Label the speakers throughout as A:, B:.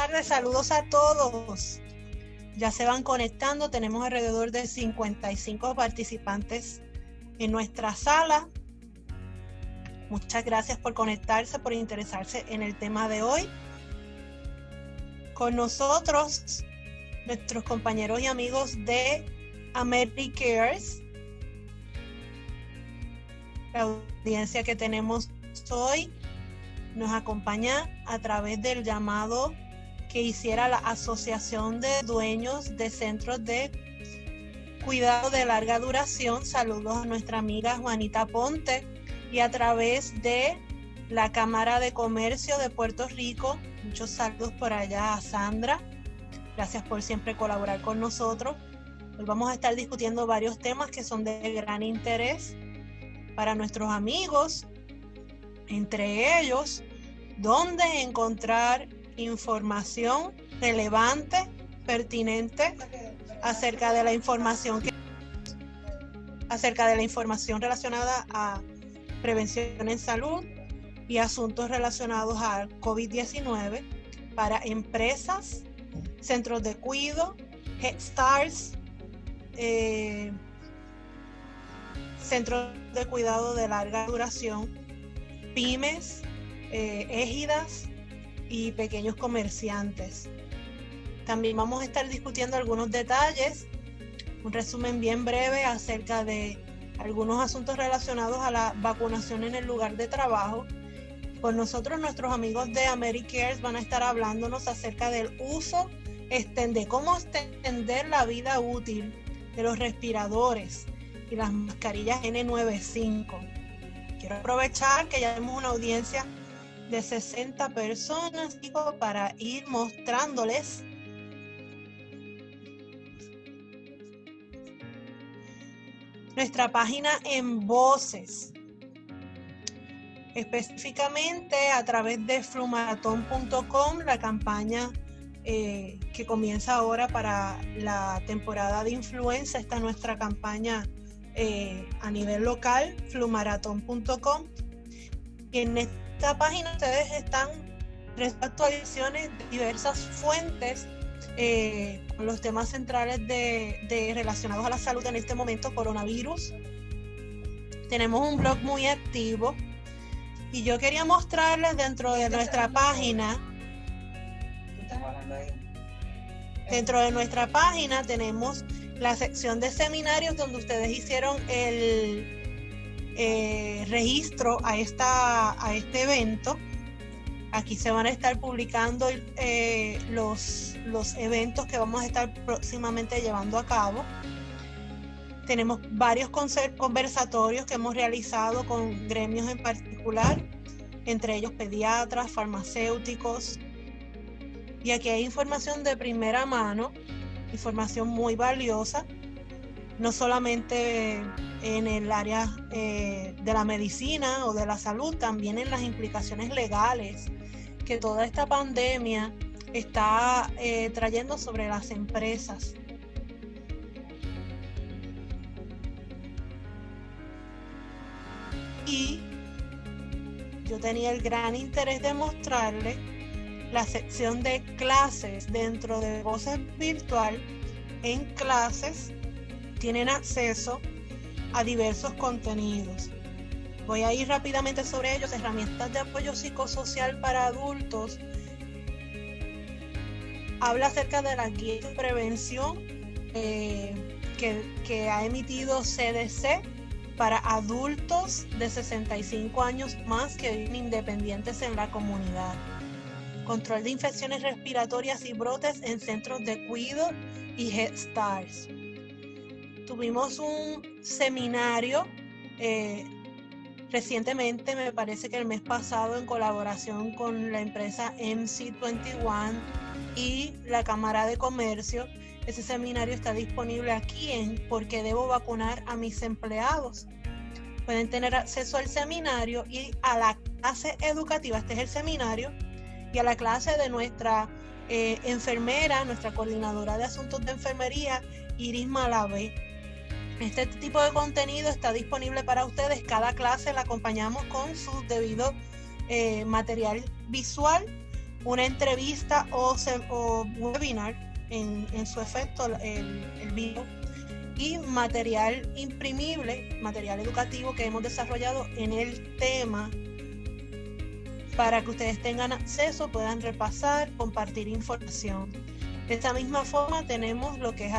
A: tardes, saludos a todos. Ya se van conectando, tenemos alrededor de 55 participantes en nuestra sala. Muchas gracias por conectarse, por interesarse en el tema de hoy. Con nosotros, nuestros compañeros y amigos de AmeriCares. La audiencia que tenemos hoy nos acompaña a través del llamado que hiciera la Asociación de Dueños de Centros de Cuidado de Larga Duración. Saludos a nuestra amiga Juanita Ponte, y a través de la Cámara de Comercio de Puerto Rico. Muchos saludos por allá a Sandra. Gracias por siempre colaborar con nosotros. Hoy vamos a estar discutiendo varios temas que son de gran interés para nuestros amigos. Entre ellos, dónde encontrar información relevante, pertinente acerca de la información relacionada a prevención en salud y asuntos relacionados al COVID-19 para empresas, centros de cuidado, Head Starts, centros de cuidado de larga duración, pymes, égidas y pequeños comerciantes. También vamos a estar discutiendo algunos detalles, un resumen bien breve acerca de algunos asuntos relacionados a la vacunación en el lugar de trabajo. Con nosotros, nuestros amigos de AmeriCares van a estar hablándonos acerca del uso, cómo extender la vida útil de los respiradores y las mascarillas N95. Quiero aprovechar que ya tenemos una audiencia de 60 personas, chicos, para ir mostrándoles nuestra página en voces, específicamente a través de flumarathon.com, la campaña que comienza ahora para la temporada de influenza. Esta es nuestra campaña a nivel local, flumarathon.com, y en esta página ustedes están recibiendo actualizaciones de diversas fuentes con los temas centrales relacionados a la salud en este momento, coronavirus. Tenemos un blog muy activo y yo quería mostrarles dentro de nuestra página. Dentro de nuestra página tenemos la sección de seminarios donde ustedes hicieron el registro a este evento. Aquí se van a estar publicando los eventos que vamos a estar próximamente llevando a cabo. Tenemos varios conversatorios que hemos realizado con gremios en particular, entre ellos pediatras, farmacéuticos. Y aquí hay información de primera mano, información muy valiosa, no solamente en el área de la medicina o de la salud, también en las implicaciones legales que toda esta pandemia está trayendo sobre las empresas. Y yo tenía el gran interés de mostrarles la sección de clases dentro de Voces Virtual. En clases tienen acceso a diversos contenidos. Voy a ir rápidamente sobre ellos. Herramientas de apoyo psicosocial para adultos. Habla acerca de la guía de prevención que ha emitido CDC para adultos de 65 años más que viven independientes en la comunidad. Control de infecciones respiratorias y brotes en centros de cuidado y Head Starts. Tuvimos un seminario recientemente, me parece que el mes pasado, en colaboración con la empresa MC21 y la Cámara de Comercio. Ese seminario está disponible aquí en ¿Por qué debo vacunar a mis empleados? Pueden tener acceso al seminario y a la clase educativa. Este es el seminario, y a la clase de nuestra enfermera, nuestra coordinadora de asuntos de enfermería, Iris Malavé. Este tipo de contenido está disponible para ustedes. Cada clase la acompañamos con su debido material visual una entrevista o webinar, en su efecto el video, y material imprimible, material educativo que hemos desarrollado en el tema para que ustedes tengan acceso, puedan repasar, compartir información. De esta misma forma tenemos lo que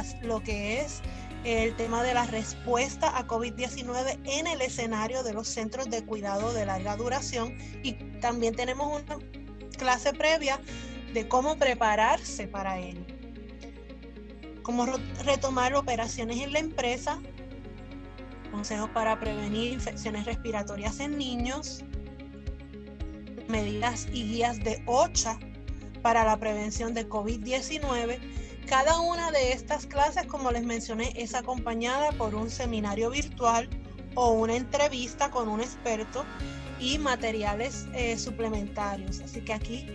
A: es el tema de la respuesta a COVID-19 en el escenario de los centros de cuidado de larga duración, y también tenemos una clase previa de cómo prepararse para ello. Cómo retomar operaciones en la empresa, consejos para prevenir infecciones respiratorias en niños, medidas y guías de OCHA para la prevención de COVID-19. Cada una de estas clases, como les mencioné, es acompañada por un seminario virtual o una entrevista con un experto y materiales suplementarios. Así que aquí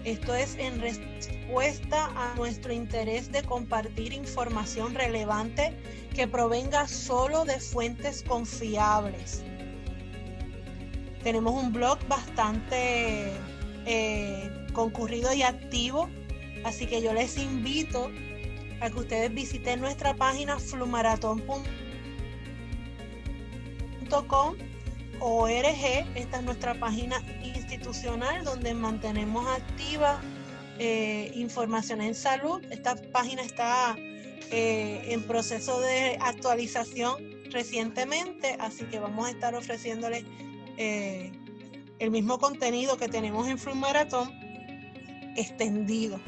A: esto es en respuesta a nuestro interés de compartir información relevante que provenga solo de fuentes confiables. Tenemos un blog bastante concurrido y activo, así que yo les invito a que ustedes visiten nuestra página flumarathon.com.org. Esta es nuestra página institucional donde mantenemos activa información en salud. Esta página está en proceso de actualización recientemente, así que vamos a estar ofreciéndoles el mismo contenido que tenemos en Flumarathon extendido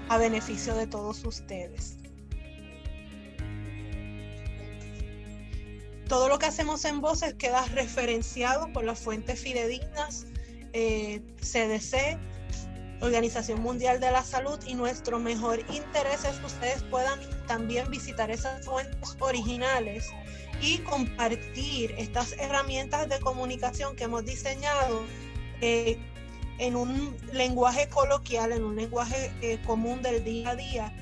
A: a beneficio de todos ustedes. Todo lo que hacemos en Voces queda referenciado por las fuentes fidedignas, CDC, Organización Mundial de la Salud, y nuestro mejor interés es que ustedes puedan también visitar esas fuentes originales y compartir estas herramientas de comunicación que hemos diseñado en un lenguaje coloquial, en un lenguaje común del día a día,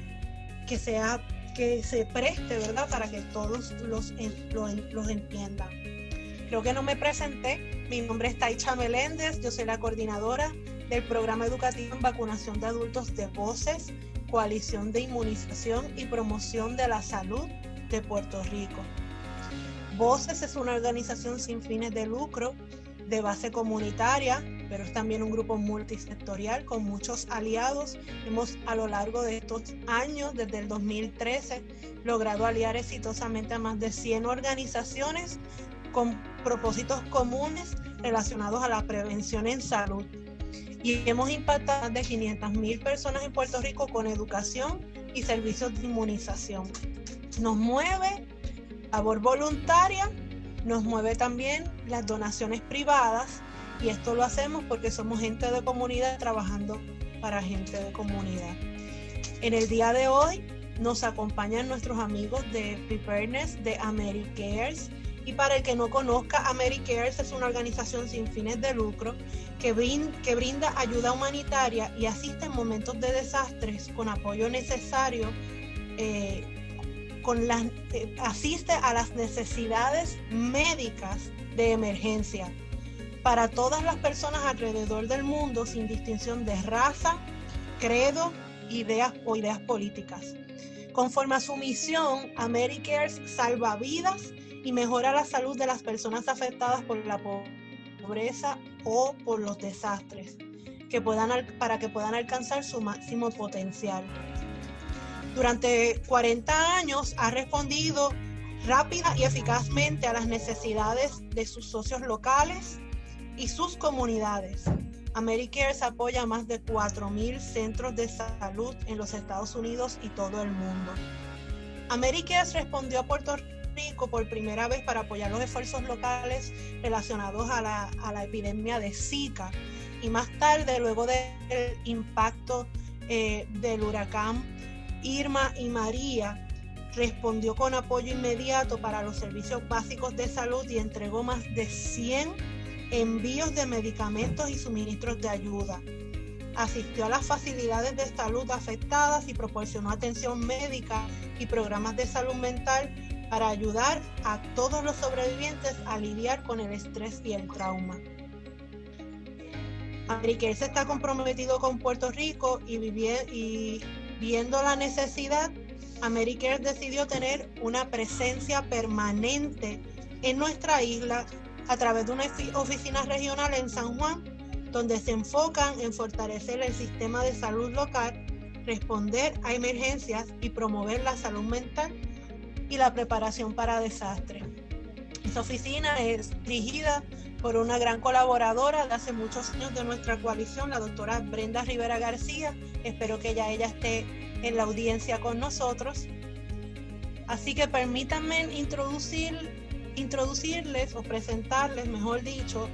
A: que se preste, ¿verdad?, para que todos los entiendan. Creo que no me presenté. Mi nombre es Taicha Meléndez, yo soy la coordinadora del Programa Educativo en Vacunación de Adultos de Voces, Coalición de Inmunización y Promoción de la Salud de Puerto Rico. Voces es una organización sin fines de lucro de base comunitaria, pero es también un grupo multisectorial con muchos aliados. Hemos, a lo largo de estos años, desde el 2013, logrado aliar exitosamente a más de 100 organizaciones con propósitos comunes relacionados a la prevención en salud. Y hemos impactado a más de 500,000 personas en Puerto Rico con educación y servicios de inmunización. Nos mueve labor voluntaria, nos mueve también las donaciones privadas, y esto lo hacemos porque somos gente de comunidad trabajando para gente de comunidad. En el día de hoy nos acompañan nuestros amigos de Preparedness de AmeriCares, y para el que no conozca, AmeriCares es una organización sin fines de lucro que brinda ayuda humanitaria y asiste en momentos de desastres con apoyo necesario, asiste a las necesidades médicas de emergencia para todas las personas alrededor del mundo, sin distinción de raza, credo, ideas políticas. Conforme a su misión, AmeriCares salva vidas y mejora la salud de las personas afectadas por la pobreza o por los desastres, para que puedan alcanzar su máximo potencial. Durante 40 años ha respondido rápida y eficazmente a las necesidades de sus socios locales y sus comunidades. AmeriCares apoya a más de 4,000 centros de salud en los Estados Unidos y todo el mundo. AmeriCares respondió a Puerto Rico por primera vez para apoyar los esfuerzos locales relacionados a la epidemia de Zika, y más tarde, luego del impacto del huracán Irma y María, respondió con apoyo inmediato para los servicios básicos de salud y entregó más de 100 envíos de medicamentos y suministros de ayuda. Asistió a las facilidades de salud afectadas y proporcionó atención médica y programas de salud mental para ayudar a todos los sobrevivientes a lidiar con el estrés y el trauma. Americare se está comprometido con Puerto Rico y viendo la necesidad, Americare decidió tener una presencia permanente en nuestra isla a través de una oficina regional en San Juan, donde se enfocan en fortalecer el sistema de salud local, responder a emergencias y promover la salud mental y la preparación para desastres. Esta oficina es dirigida por una gran colaboradora de hace muchos años de nuestra coalición, la doctora Brenda Rivera García. Espero que ella esté en la audiencia con nosotros. Así que permítanme introducirles o presentarles, mejor dicho,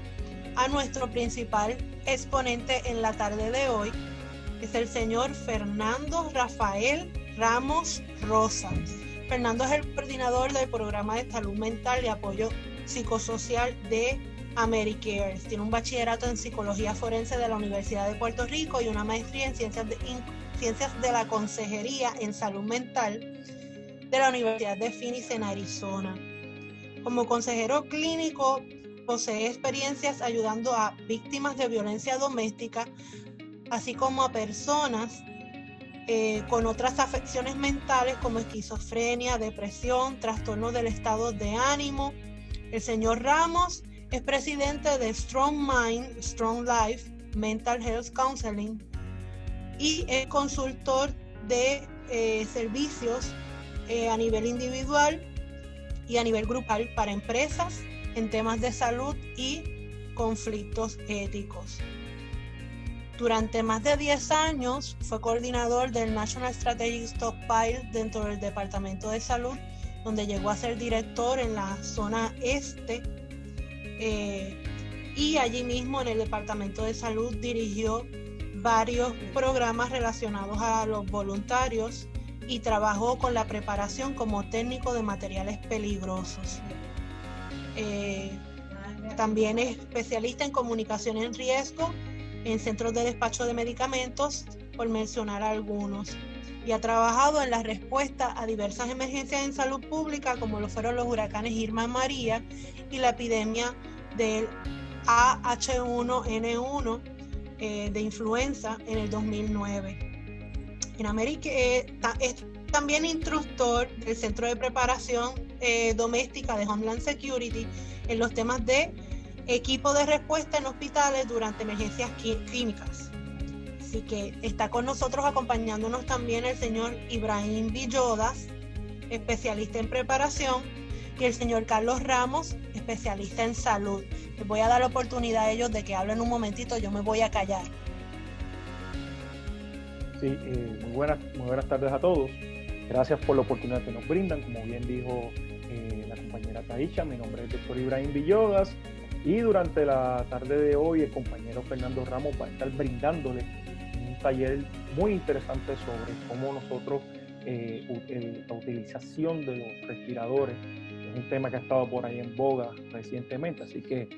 A: a nuestro principal exponente en la tarde de hoy. Es el señor Fernando Rafael Ramos Rosa. Fernando es el coordinador del programa de salud mental y apoyo psicosocial de Americare. Tiene un bachillerato en psicología forense de la Universidad de Puerto Rico y una maestría en ciencias de la consejería en salud mental de la Universidad de Phoenix en Arizona. Como consejero clínico, posee experiencias ayudando a víctimas de violencia doméstica, así como a personas con otras afecciones mentales como esquizofrenia, depresión, trastornos del estado de ánimo. El señor Ramos es presidente de Strong Mind, Strong Life, Mental Health Counseling y es consultor de servicios a nivel individual y a nivel grupal para empresas en temas de salud y conflictos éticos. Durante más de 10 años fue coordinador del National Strategic Stockpile dentro del Departamento de Salud, donde llegó a ser director en la zona este, y allí mismo en el Departamento de Salud dirigió varios programas relacionados a los voluntarios y trabajó con la preparación como técnico de materiales peligrosos. También es especialista en comunicación en riesgo en centros de despacho de medicamentos, por mencionar algunos, y ha trabajado en la respuesta a diversas emergencias en salud pública, como lo fueron los huracanes Irma y María y la epidemia del AH1N1 de influenza en el 2009. En América es también instructor del Centro de Preparación Doméstica de Homeland Security en los temas de equipo de respuesta en hospitales durante emergencias químicas. Así que está con nosotros acompañándonos también el señor Ibrahim Villodas, especialista en preparación, y el señor Carlos Ramos, especialista en salud. Les voy a dar la oportunidad a ellos de que hablen un momentito, yo me voy a callar.
B: Sí, muy buenas tardes a todos. Gracias por la oportunidad que nos brindan. Como bien dijo la compañera Taisha, mi nombre es el doctor Ibrahim Villodas. Y durante la tarde de hoy el compañero Fernando Ramos va a estar brindándole un taller muy interesante sobre cómo nosotros, la utilización de los respiradores, es un tema que ha estado por ahí en boga recientemente, así que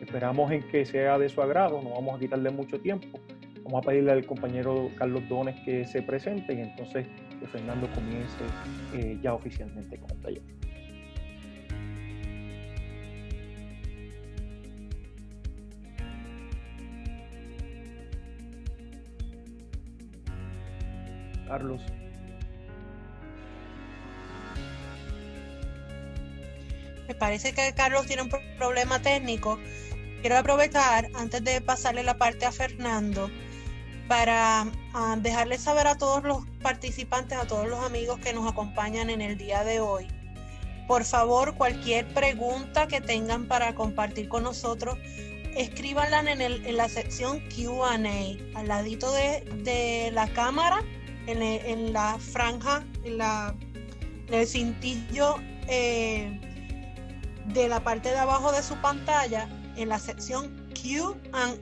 B: esperamos en que sea de su agrado, no vamos a quitarle mucho tiempo. Vamos a pedirle al compañero Carlos Dones que se presente y entonces que Fernando comience ya oficialmente con el taller. Carlos.
A: Me parece que Carlos tiene un problema técnico. Quiero aprovechar, antes de pasarle la parte a Fernando, para dejarles saber a todos los participantes, a todos los amigos que nos acompañan en el día de hoy. Por favor, cualquier pregunta que tengan para compartir con nosotros, escríbanla en la sección Q&A, al ladito de la cámara, en la franja, en el cintillo de la parte de abajo de su pantalla, en la sección Q&A.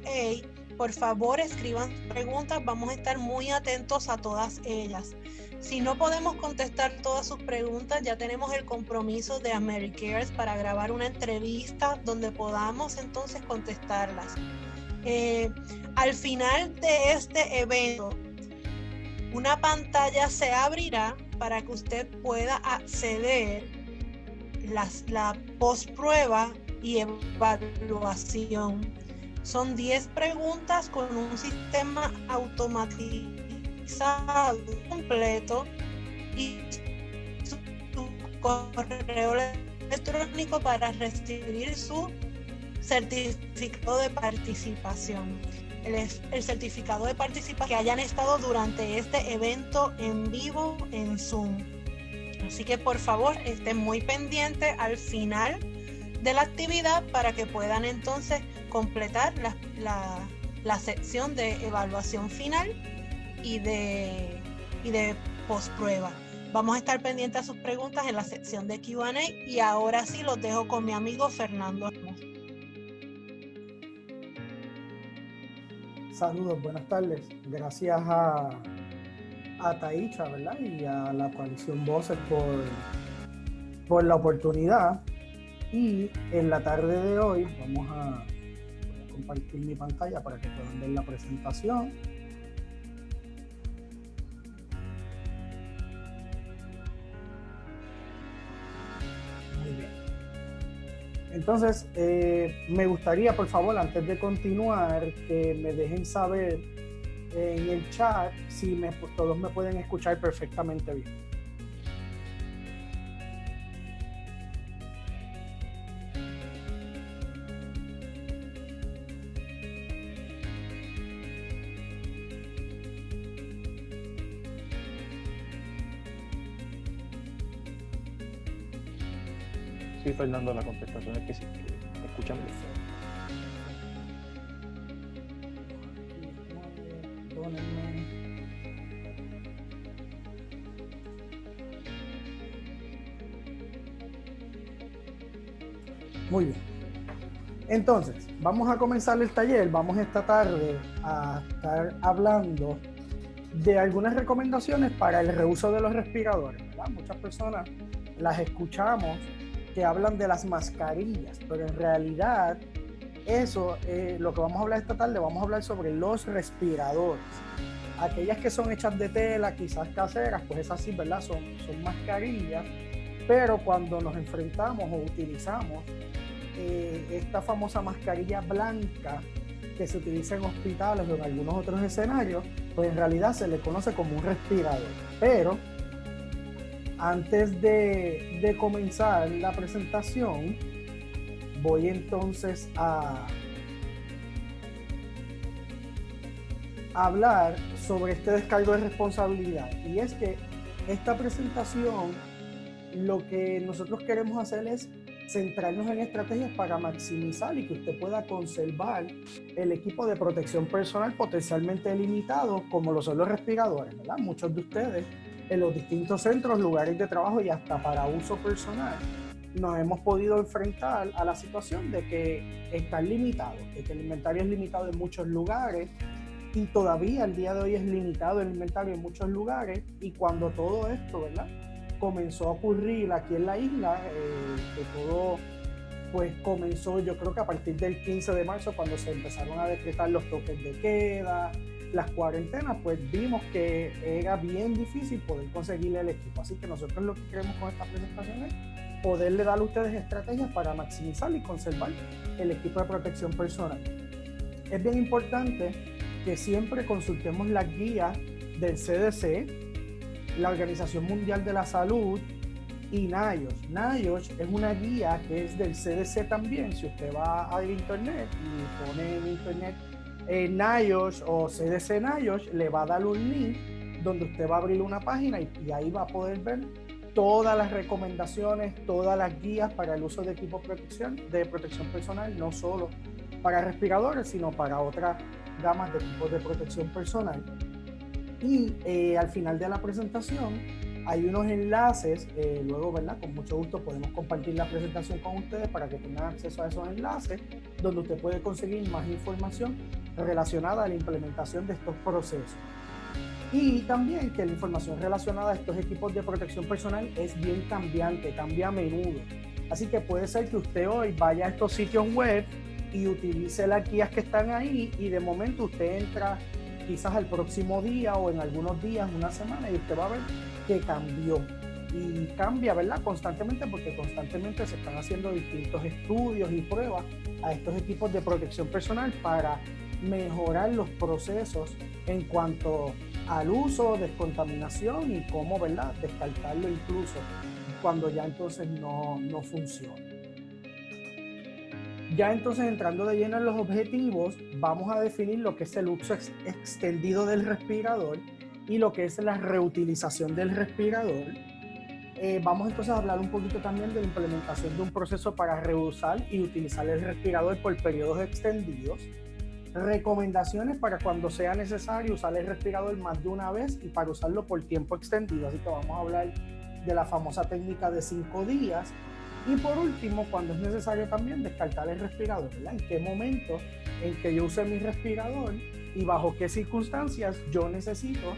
A: Por favor, escriban preguntas, vamos a estar muy atentos a todas ellas. Si no podemos contestar todas sus preguntas, ya tenemos el compromiso de Americare para grabar una entrevista donde podamos entonces contestarlas. Al final de este evento, una pantalla se abrirá para que usted pueda acceder la postprueba y evaluación. Son 10 preguntas con un sistema automatizado completo y su correo electrónico para recibir su certificado de participación. El certificado de participación que hayan estado durante este evento en vivo en Zoom. Así que por favor estén muy pendientes al final de la actividad para que puedan entonces completar la sección de evaluación final y de postprueba. Vamos a estar pendientes a sus preguntas en la sección de Q&A y ahora sí los dejo con mi amigo Fernando.
C: Saludos, buenas tardes. Gracias a Taisha, ¿verdad? Y a la coalición Voces por la oportunidad. Y en la tarde de hoy voy a compartir mi pantalla para que puedan ver la presentación. Muy bien. Entonces, me gustaría, por favor, antes de continuar, que me dejen saber en el chat si todos me pueden escuchar perfectamente bien.
B: Sí, Fernando, la contestación es que sí, que te escuchan bien.
C: Muy bien. Entonces, vamos a comenzar el taller. Vamos esta tarde a estar hablando de algunas recomendaciones para el reuso de los respiradores, ¿verdad? Muchas personas las escuchamos que hablan de las mascarillas, pero en realidad eso, lo que vamos a hablar esta tarde, vamos a hablar sobre los respiradores. Aquellas que son hechas de tela, quizás caseras, pues esas sí, ¿verdad? Son mascarillas, pero cuando nos enfrentamos o utilizamos esta famosa mascarilla blanca que se utiliza en hospitales o en algunos otros escenarios, pues en realidad se le conoce como un respirador. Pero antes de comenzar la presentación, voy entonces a hablar sobre este descargo de responsabilidad. Y es que esta presentación, lo que nosotros queremos hacer es centrarnos en estrategias para maximizar y que usted pueda conservar el equipo de protección personal potencialmente limitado, como lo son los respiradores, ¿verdad? Muchos de ustedes en los distintos centros, lugares de trabajo y hasta para uso personal, nos hemos podido enfrentar a la situación de que están limitados, de que el inventario es limitado en muchos lugares y todavía al día de hoy es limitado el inventario en muchos lugares. Y cuando todo esto, ¿verdad?, comenzó a ocurrir aquí en la isla, que todo pues comenzó, yo creo que a partir del 15 de marzo, cuando se empezaron a decretar los toques de queda, las cuarentenas, pues vimos que era bien difícil poder conseguir el equipo. Así que nosotros lo que queremos con esta presentación es poderle dar a ustedes estrategias para maximizar y conservar el equipo de protección personal. Es bien importante que siempre consultemos las guías del CDC, la Organización Mundial de la Salud y NIOSH. NIOSH es una guía que es del CDC también. Si usted va a internet y pone en internet NIOSH o CDC NIOSH, le va a dar un link donde usted va a abrir una página y ahí va a poder ver todas las recomendaciones, todas las guías para el uso de equipos de protección personal, no solo para respiradores, sino para otras gamas de equipos de protección personal. Y al final de la presentación hay unos enlaces, luego, ¿verdad?, con mucho gusto podemos compartir la presentación con ustedes para que tengan acceso a esos enlaces, donde usted puede conseguir más información relacionada a la implementación de estos procesos. Y también que la información relacionada a estos equipos de protección personal es bien cambiante, cambia a menudo. Así que puede ser que usted hoy vaya a estos sitios web y utilice las guías que están ahí y de momento usted entra quizás al próximo día o en algunos días, una semana, y usted va a ver que cambió. y cambia, ¿verdad? Constantemente, porque constantemente se están haciendo distintos estudios y pruebas a estos equipos de protección personal para mejorar los procesos en cuanto al uso, descontaminación y cómo, ¿verdad?, descartarlo incluso cuando ya entonces no funciona. Ya entonces, entrando de lleno en los objetivos, vamos a definir lo que es el uso extendido del respirador y lo que es la reutilización del respirador. Vamos entonces a hablar un poquito también de la implementación de un proceso para reusar y utilizar el respirador por periodos extendidos. Recomendaciones para cuando sea necesario usar el respirador más de una vez y para usarlo por tiempo extendido. Así que vamos a hablar de la famosa técnica de 5 días. Y por último, cuando es necesario también descartar el respirador, ¿verdad? En qué momento en que yo use mi respirador y bajo qué circunstancias yo necesito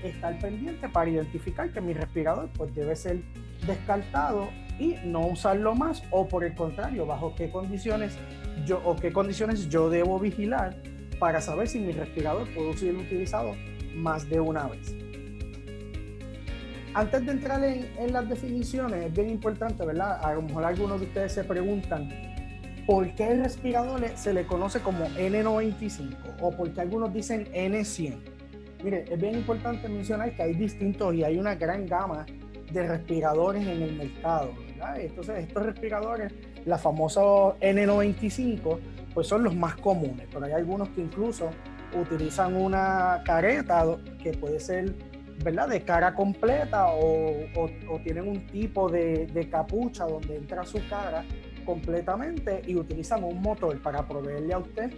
C: estar pendiente para identificar que mi respirador pues debe ser descartado y no usarlo más, o por el contrario, bajo qué condiciones yo debo vigilar para saber si mi respirador puede ser utilizado más de una vez. Antes de entrar en las definiciones, es bien importante, ¿verdad? A lo mejor algunos de ustedes se preguntan ¿por qué el respirador se le conoce como N95 o por qué algunos dicen N100? Mire, es bien importante mencionar que hay distintos y hay una gran gama de respiradores en el mercado, ¿verdad? Entonces, estos respiradores, la famosa N95, pues son los más comunes, pero hay algunos que incluso utilizan una careta que puede ser, ¿verdad?, de cara completa o tienen un tipo de capucha donde entra su cara completamente y utilizan un motor para proveerle a usted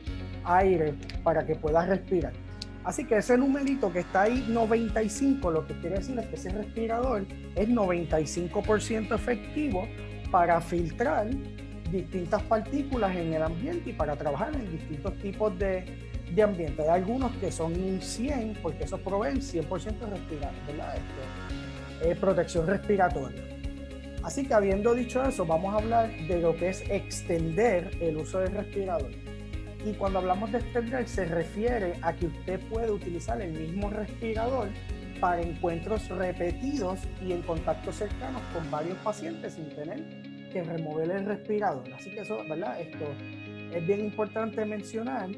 C: aire para que pueda respirar. Así que ese numerito que está ahí, 95, lo que quiere decir es que ese respirador es 95% efectivo para filtrar distintas partículas en el ambiente y para trabajar en distintos tipos de ambiente. Hay algunos que son 100 porque esos proveen 100% respirar, ¿verdad? Protección respiratoria. Así que habiendo dicho eso, vamos a hablar de lo que es extender el uso del respirador. Y cuando hablamos de extender, se refiere a que usted puede utilizar el mismo respirador para encuentros repetidos y en contactos cercanos con varios pacientes sin tener que remover el respirador. Así que eso, ¿verdad? Esto es bien importante mencionar,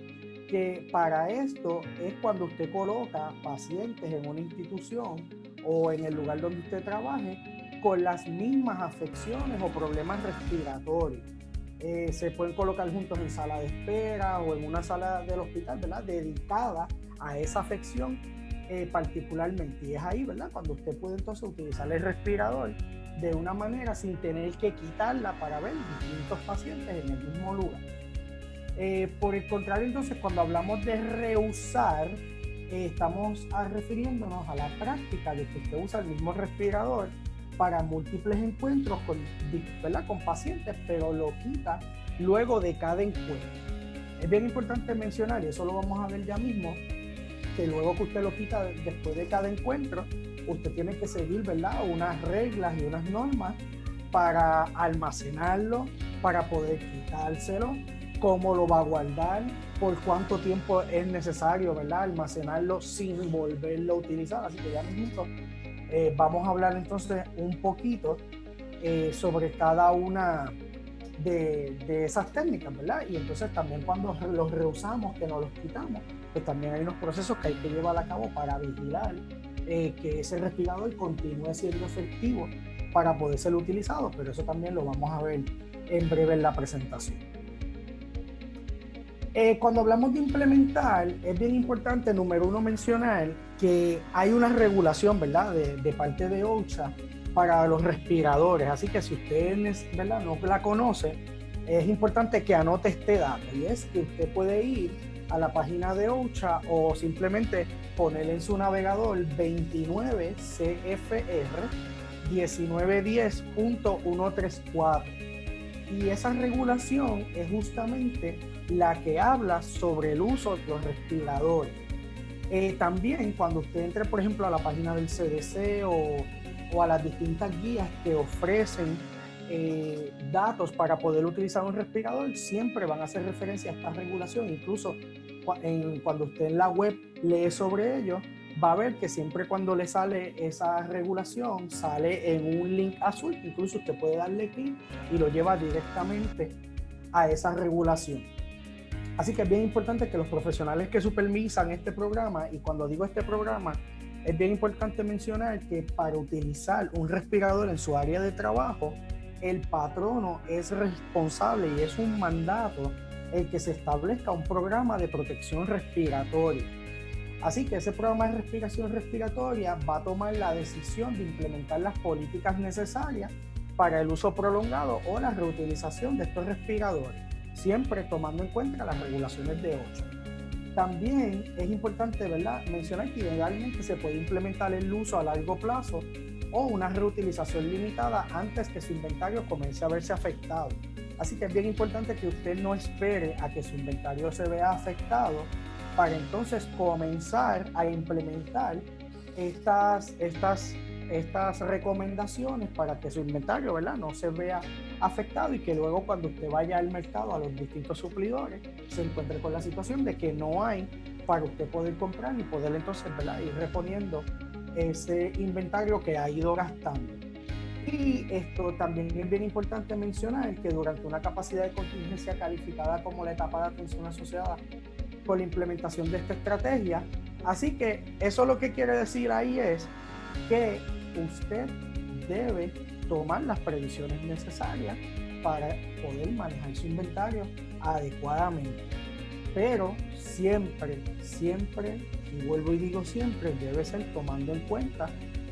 C: que para esto es cuando usted coloca pacientes en una institución o en el lugar donde usted trabaje con las mismas afecciones o problemas respiratorios. Se pueden colocar juntos en sala de espera o en una sala del hospital, ¿verdad?, dedicada a esa afección particularmente. Y es ahí, ¿verdad?, cuando usted puede entonces utilizar el respirador de una manera sin tener que quitarla para ver distintos pacientes en el mismo lugar. Por el contrario, entonces, cuando hablamos de reusar, estamos refiriéndonos a la práctica de que usted usa el mismo respirador para múltiples encuentros ¿verdad?, con pacientes, pero lo quita luego de cada encuentro. Es bien importante mencionar, y eso lo vamos a ver ya mismo, que luego que usted lo quita después de cada encuentro, usted tiene que seguir, ¿verdad?, unas reglas y unas normas para almacenarlo, para poder quitárselo, cómo lo va a guardar, por cuánto tiempo es necesario, ¿verdad?, almacenarlo sin volverlo a utilizar. Así que ya mismo vamos a hablar entonces un poquito sobre cada una de esas técnicas, ¿verdad? Y entonces también cuando los reusamos, que nos los quitamos, pues también hay unos procesos que hay que llevar a cabo para vigilar que ese respirador continúe siendo efectivo para poder ser utilizado, pero eso también lo vamos a ver en breve en la presentación. Cuando hablamos de implementar, es bien importante, número uno, mencionar que hay una regulación, ¿verdad?, de parte de OSHA para los respiradores. Así que si usted, ¿verdad?, no la conoce, es importante que anote este dato, y es que usted puede ir a la página de OSHA o simplemente poner en su navegador 29 CFR 1910.134. Y esa regulación es justamente la que habla sobre el uso de los respiradores. También cuando usted entre, por ejemplo, a la página del CDC o a las distintas guías que ofrecen datos para poder utilizar un respirador, siempre van a hacer referencia a esta regulación. Incluso cuando usted en la web lee sobre ello, va a ver que siempre cuando le sale esa regulación, sale en un link azul, que incluso usted puede darle clic y lo lleva directamente a esa regulación. Así que es bien importante que los profesionales que supervisan este programa, y cuando digo este programa, es bien importante mencionar que para utilizar un respirador en su área de trabajo, el patrono es responsable y es un mandato el que se establezca un programa de protección respiratoria. Así que ese programa de respiración respiratoria va a tomar la decisión de implementar las políticas necesarias para el uso prolongado o la reutilización de estos respiradores, siempre tomando en cuenta las regulaciones de 8. También es importante, ¿verdad?, mencionar que idealmente se puede implementar el uso a largo plazo o una reutilización limitada antes que su inventario comience a verse afectado. Así que es bien importante que usted no espere a que su inventario se vea afectado para entonces comenzar a implementar estas recomendaciones para que su inventario, ¿verdad?, no se vea afectado, y que luego cuando usted vaya al mercado a los distintos suplidores se encuentre con la situación de que no hay para usted poder comprar y poder entonces, ¿verdad?, ir reponiendo ese inventario que ha ido gastando. Y esto también es bien importante mencionar que durante una capacidad de contingencia calificada como la etapa de atención asociada con la implementación de esta estrategia, así que eso lo que quiere decir ahí es que usted debe tomar las previsiones necesarias para poder manejar su inventario adecuadamente. Pero siempre, y vuelvo y digo siempre, debe ser tomando en cuenta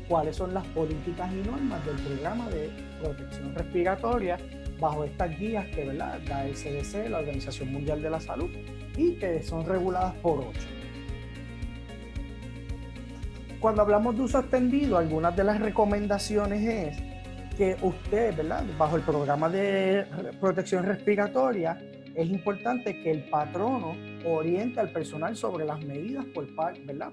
C: cuáles son las políticas y normas del programa de protección respiratoria bajo estas guías que, ¿verdad?, da el CDC, la Organización Mundial de la Salud, y que son reguladas por 8. Cuando hablamos de uso extendido, algunas de las recomendaciones es que usted, ¿verdad?, bajo el programa de protección respiratoria, es importante que el patrono oriente al personal sobre las medidas ¿verdad?,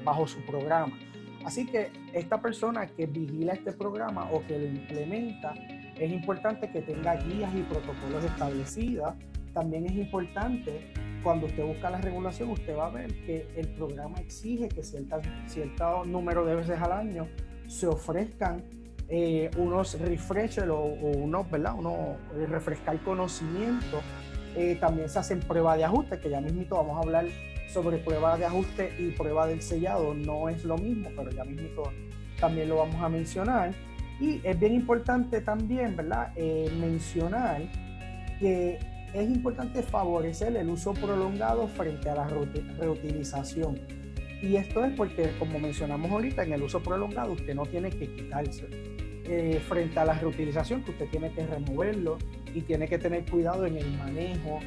C: bajo su programa. Así que esta persona que vigila este programa o que lo implementa, es importante que tenga guías y protocolos establecidos. También es importante, cuando usted busca la regulación, usted va a ver que el programa exige que cierto número de veces al año se ofrezcan unos refreshers o unos, ¿verdad?, refrescar conocimiento. También se hacen pruebas de ajuste, que ya mismito vamos a hablar sobre pruebas de ajuste y prueba del sellado. No es lo mismo, pero ya mismito también lo vamos a mencionar. Y es bien importante también, ¿verdad?, mencionar que es importante favorecer el uso prolongado frente a la reutilización. Y esto es porque, como mencionamos ahorita, en el uso prolongado usted no tiene que quitarse. Frente a la reutilización, que usted tiene que removerlo y tiene que tener cuidado en el manejo.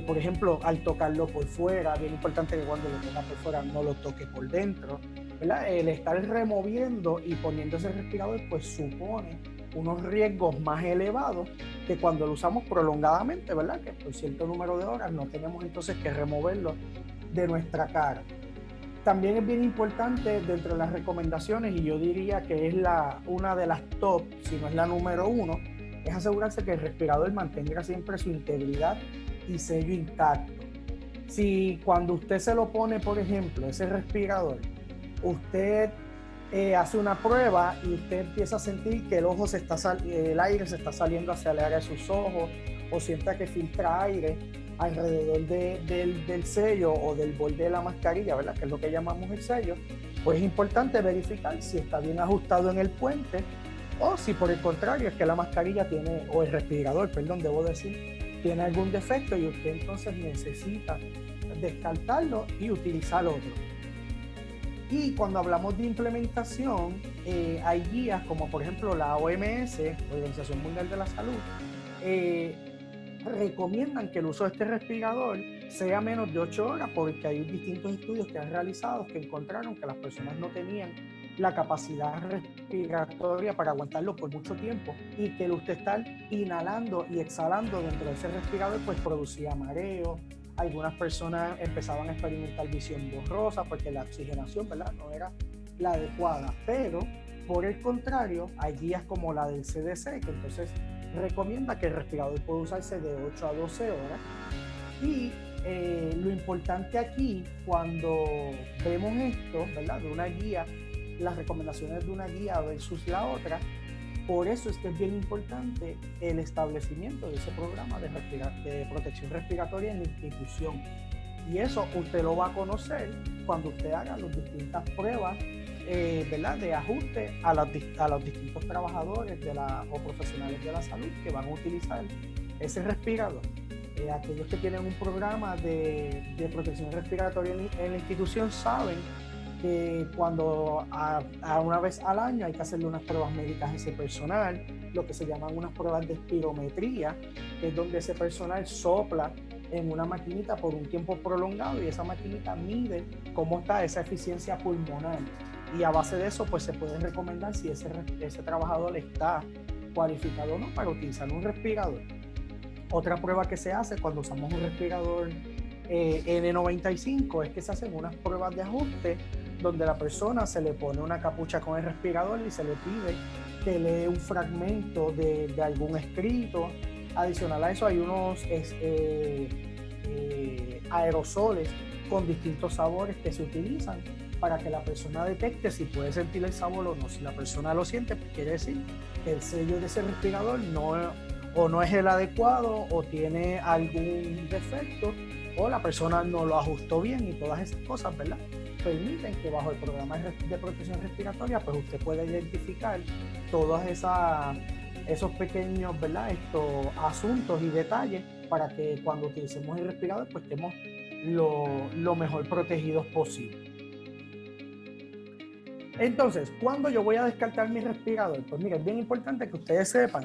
C: Por ejemplo, al tocarlo por fuera, bien importante que cuando lo toca por fuera no lo toque por dentro, ¿verdad? El estar removiendo y poniendo ese respirador pues supone unos riesgos más elevados que cuando lo usamos prolongadamente, ¿verdad?, que por cierto número de horas no tenemos entonces que removerlo de nuestra cara. También es bien importante dentro de las recomendaciones, y yo diría que es una de las top, si no es la número 1, es asegurarse que el respirador mantenga siempre su integridad y sello intacto. Si cuando usted se lo pone, por ejemplo, ese respirador, usted hace una prueba y usted empieza a sentir que el aire se está saliendo hacia el área de sus ojos, o sienta que filtra aire alrededor del sello o del borde de la mascarilla, ¿verdad?, que es lo que llamamos el sello, pues es importante verificar si está bien ajustado en el puente, o si por el contrario es que la mascarilla tiene, o el respirador, perdón, debo decir, tiene algún defecto y usted entonces necesita descartarlo y utilizar otro. Y cuando hablamos de implementación, hay guías como por ejemplo la OMS, Organización Mundial de la Salud, recomiendan que el uso de este respirador sea menos de 8 horas, porque hay distintos estudios que han realizado que encontraron que las personas no tenían la capacidad respiratoria para aguantarlo por mucho tiempo, y que el usted estar inhalando y exhalando dentro de ese respirador pues producía mareo. Algunas personas empezaban a experimentar visión borrosa porque la oxigenación, ¿verdad?, no era la adecuada. Pero por el contrario, hay guías como la del CDC que entonces recomienda que el respirador puede usarse de 8 a 12 horas, y lo importante aquí, cuando vemos esto, ¿verdad? De una guía, las recomendaciones de una guía versus la otra, por eso es que es bien importante el establecimiento de ese programa de protección respiratoria en la institución. Y eso usted lo va a conocer cuando usted haga las distintas pruebas, ¿verdad? De ajuste a los distintos trabajadores o profesionales de la salud que van a utilizar ese respirador. Aquellos que tienen un programa de protección respiratoria en la institución saben que cuando a una vez al año hay que hacerle unas pruebas médicas a ese personal, lo que se llaman unas pruebas de espirometría, que es donde ese personal sopla en una maquinita por un tiempo prolongado y esa maquinita mide cómo está esa eficiencia pulmonar. Y a base de eso, pues se puede recomendar si ese trabajador está cualificado o no para utilizar un respirador. Otra prueba que se hace cuando usamos un respirador N95 es que se hacen unas pruebas de ajuste donde la persona se le pone una capucha con el respirador y se le pide que lee un fragmento de algún escrito. Adicional a eso hay unos aerosoles con distintos sabores que se utilizan para que la persona detecte si puede sentir el sabor o no. Si la persona lo siente, pues quiere decir que el sello de ese respirador no es el adecuado o tiene algún defecto o la persona no lo ajustó bien, y todas esas cosas, ¿verdad?, permiten que bajo el programa de protección respiratoria pues usted pueda identificar todos esos pequeños, ¿verdad?, estos asuntos y detalles para que cuando utilicemos el respirador pues estemos lo mejor protegidos posible. Entonces, ¿cuándo yo voy a descartar mi respirador? Pues mira, es bien importante que ustedes sepan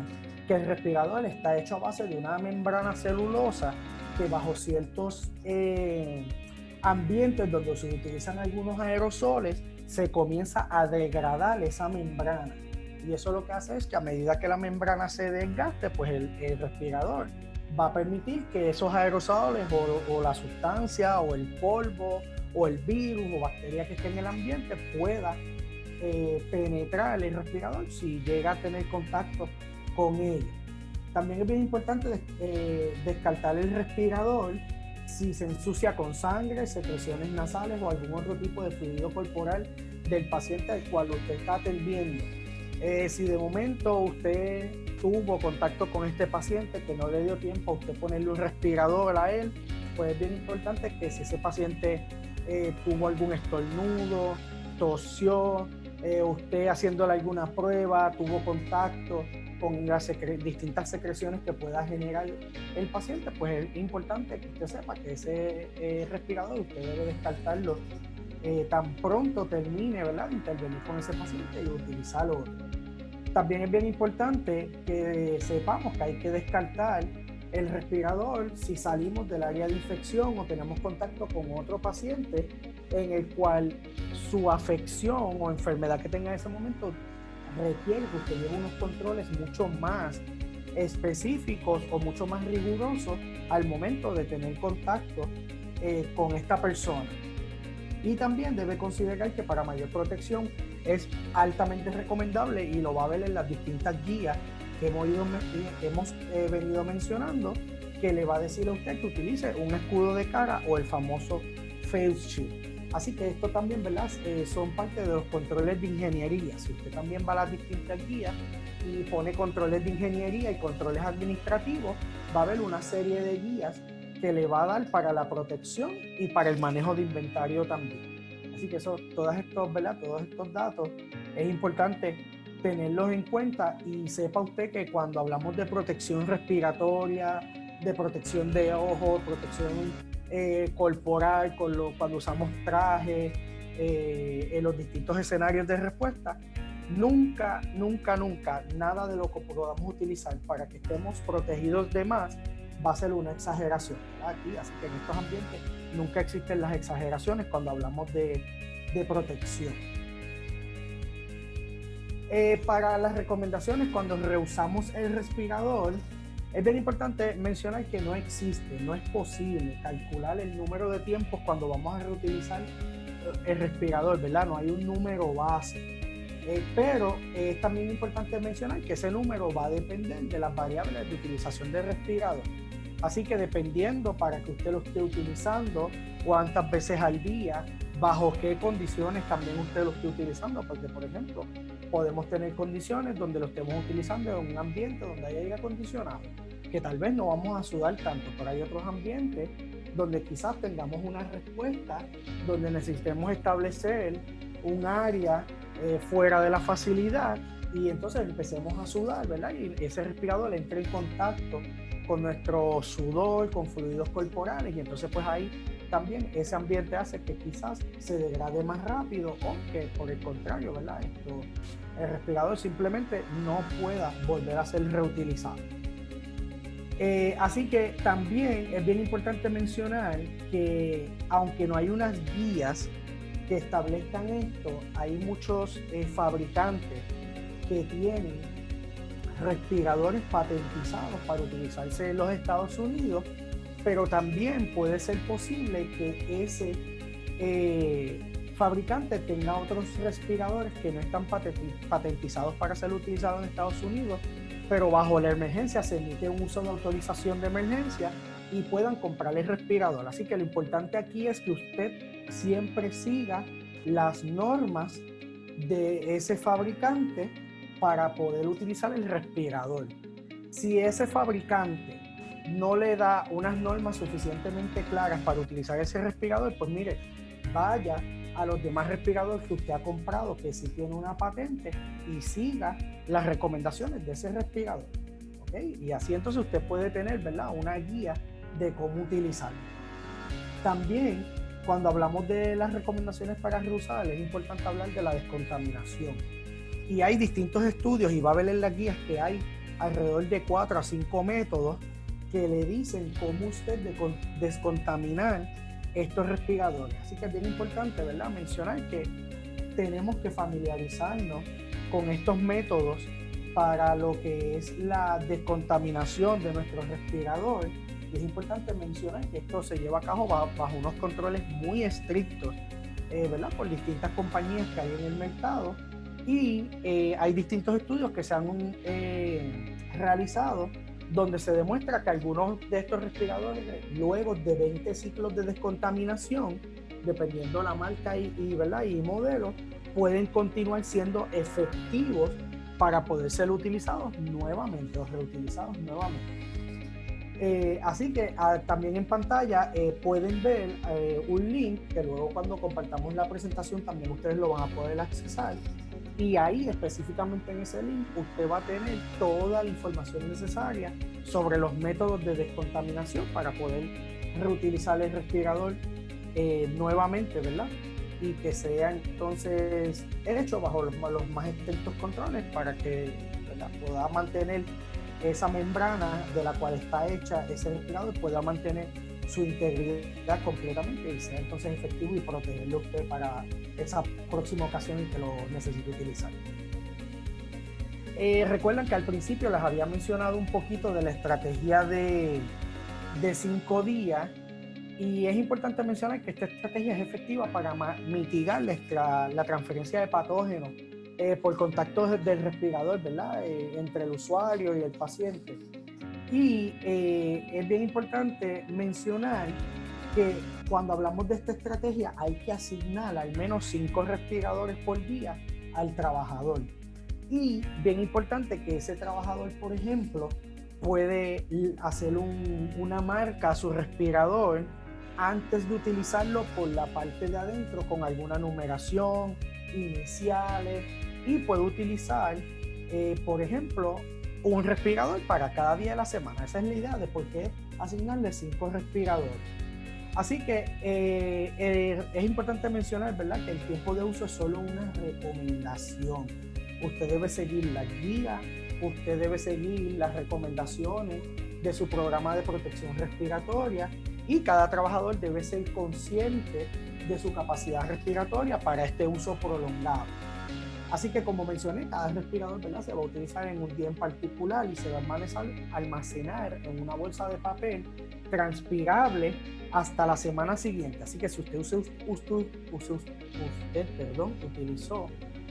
C: que el respirador está hecho a base de una membrana celulosa que bajo ciertos ambientes donde se utilizan algunos aerosoles se comienza a degradar esa membrana. Y eso lo que hace es que a medida que la membrana se desgaste, pues el respirador va a permitir que esos aerosoles o la sustancia o el polvo o el virus o bacteria que esté en el ambiente pueda penetrar el respirador si llega a tener contacto con ella. También es bien importante descartar el respirador si se ensucia con sangre, secreciones nasales o algún otro tipo de fluido corporal del paciente al cual usted está atendiendo. Si de momento usted tuvo contacto con este paciente que no le dio tiempo a usted ponerle un respirador a él, pues es bien importante que si ese paciente tuvo algún estornudo, tosió, usted haciéndole alguna prueba, tuvo contacto con las distintas secreciones que pueda generar el paciente, pues es importante que usted sepa que ese respirador usted debe descartarlo tan pronto termine, ¿verdad?, de intervenir con ese paciente y utilizarlo. También es bien importante que sepamos que hay que descartar el respirador si salimos del área de infección o tenemos contacto con otro paciente en el cual su afección o enfermedad que tenga en ese momento requiere que usted lleve unos controles mucho más específicos o mucho más rigurosos al momento de tener contacto con esta persona. Y también debe considerar que para mayor protección es altamente recomendable, y lo va a ver en las distintas guías que hemos venido mencionando, que le va a decir a usted que utilice un escudo de cara o el famoso face shield. Así que esto también, ¿verdad?, son parte de los controles de ingeniería. Si usted también va a las distintas guías y pone controles de ingeniería y controles administrativos, va a haber una serie de guías que le va a dar para la protección y para el manejo de inventario también. Así que todos estos datos es importante tenerlos en cuenta, y sepa usted que cuando hablamos de protección respiratoria, de protección de ojos, protección corporal, cuando usamos trajes en los distintos escenarios de respuesta, nunca nada de lo que podamos utilizar para que estemos protegidos de más va a ser una exageración, ¿verdad? Aquí, así que en estos ambientes nunca existen las exageraciones cuando hablamos de protección. Para las recomendaciones cuando reusamos el respirador, es bien importante mencionar que no es posible calcular el número de tiempos cuando vamos a reutilizar el respirador, ¿verdad? No hay un número base. Pero es también importante mencionar que ese número va a depender de las variables de utilización del respirador. Así que dependiendo para que usted lo esté utilizando, cuántas veces al día, bajo qué condiciones también usted lo esté utilizando, porque por ejemplo, podemos tener condiciones donde lo estemos utilizando en un ambiente donde hay aire acondicionado, que tal vez no vamos a sudar tanto, pero hay otros ambientes donde quizás tengamos una respuesta, donde necesitemos establecer un área fuera de la facilidad y entonces empecemos a sudar, ¿verdad? Y ese respirador entra en contacto con nuestro sudor, con fluidos corporales, y entonces pues ahí también ese ambiente hace que quizás se degrade más rápido o que por el contrario, ¿verdad? El respirador simplemente no pueda volver a ser reutilizado. Así que también es bien importante mencionar que aunque no hay unas guías que establezcan esto, hay muchos fabricantes que tienen respiradores patentizados para utilizarse en los Estados Unidos, pero también puede ser posible que ese fabricante tenga otros respiradores que no están patentizados para ser utilizados en Estados Unidos, pero bajo la emergencia se emite un uso de autorización de emergencia y puedan comprar el respirador. Así que lo importante aquí es que usted siempre siga las normas de ese fabricante para poder utilizar el respirador. Si ese fabricante no le da unas normas suficientemente claras para utilizar ese respirador, pues mire, vaya a los demás respiradores que usted ha comprado que sí tiene una patente y siga las recomendaciones de ese respirador, ¿okay? Y así entonces usted puede tener, ¿verdad?, una guía de cómo utilizarlo. También cuando hablamos de las recomendaciones para reusar es importante hablar de la descontaminación, y hay distintos estudios y va a ver en las guías que hay alrededor de 4 a 5 métodos que le dicen cómo usted descontaminar estos respiradores. Así que es bien importante, ¿verdad?, mencionar que tenemos que familiarizarnos con estos métodos para lo que es la descontaminación de nuestro respirador. Y es importante mencionar que esto se lleva a cabo bajo unos controles muy estrictos, ¿verdad?, por distintas compañías que hay en el mercado. Y hay distintos estudios que se han realizado donde se demuestra que algunos de estos respiradores, luego de 20 ciclos de descontaminación, dependiendo la marca ¿verdad?, y modelo, pueden continuar siendo efectivos para poder ser utilizados nuevamente o reutilizados nuevamente. Así que también en pantalla pueden ver un link que luego cuando compartamos la presentación también ustedes lo van a poder accesar. Y ahí específicamente en ese link usted va a tener toda la información necesaria sobre los métodos de descontaminación para poder reutilizar el respirador nuevamente, ¿verdad? Y que sea entonces hecho bajo los más estrictos controles para que, ¿verdad?, pueda mantener esa membrana de la cual está hecha ese respirador, pueda mantener su integridad completamente y sea entonces efectivo y protegerlo a usted para esa próxima ocasión en que lo necesite utilizar. Recuerdan que al principio les había mencionado un poquito de la estrategia de 5 días, y es importante mencionar que esta estrategia es efectiva para mitigar la transferencia de patógenos por contacto del respirador, ¿verdad?, entre el usuario y el paciente. Y es bien importante mencionar que cuando hablamos de esta estrategia hay que asignar al menos 5 respiradores por día al trabajador. Y bien importante que ese trabajador, por ejemplo, puede hacer una marca a su respirador antes de utilizarlo por la parte de adentro con alguna numeración, iniciales, y puede utilizar, por ejemplo, un respirador para cada día de la semana. Esa es la idea de por qué asignarle 5 respiradores. Así que es importante mencionar, ¿verdad?, que el tiempo de uso es solo una recomendación. Usted debe seguir la guía, usted debe seguir las recomendaciones de su programa de protección respiratoria, y cada trabajador debe ser consciente de su capacidad respiratoria para este uso prolongado. Así que, como mencioné, cada respirador, ¿verdad?, se va a utilizar en un día en particular y se va a almacenar en una bolsa de papel transpirable hasta la semana siguiente. Así que si usted utilizó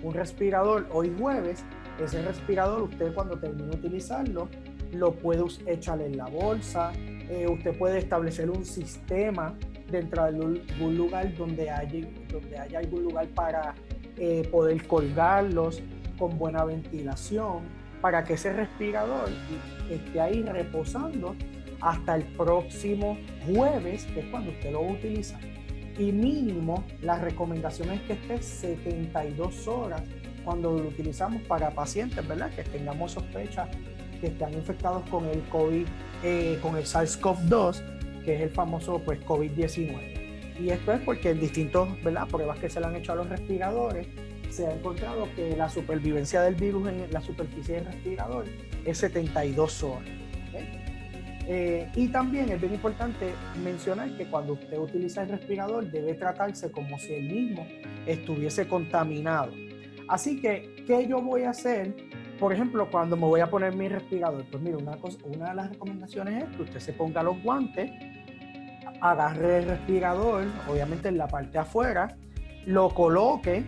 C: un respirador hoy jueves, ese respirador usted cuando termine de utilizarlo lo puede echar en la bolsa, Usted puede establecer un sistema dentro de algún lugar donde haya algún lugar para poder colgarlos con buena ventilación, para que ese respirador esté ahí reposando hasta el próximo jueves, que es cuando usted lo va a utilizar. Y mínimo, la recomendación es que esté 72 horas cuando lo utilizamos para pacientes, ¿verdad?, que tengamos sospecha que están infectados con el COVID, con el SARS-CoV-2, que es el famoso pues COVID-19. Y esto es porque en distintas, ¿verdad?, pruebas que se le han hecho a los respiradores, se ha encontrado que la supervivencia del virus en la superficie del respirador es 72 horas. ¿Okay? Y también es bien importante mencionar que cuando usted utiliza el respirador debe tratarse como si el mismo estuviese contaminado. Así que, ¿qué yo voy a hacer? Por ejemplo, cuando me voy a poner mi respirador, pues mire, una de las recomendaciones es que usted se ponga los guantes, agarre el respirador, obviamente en la parte de afuera, lo coloque,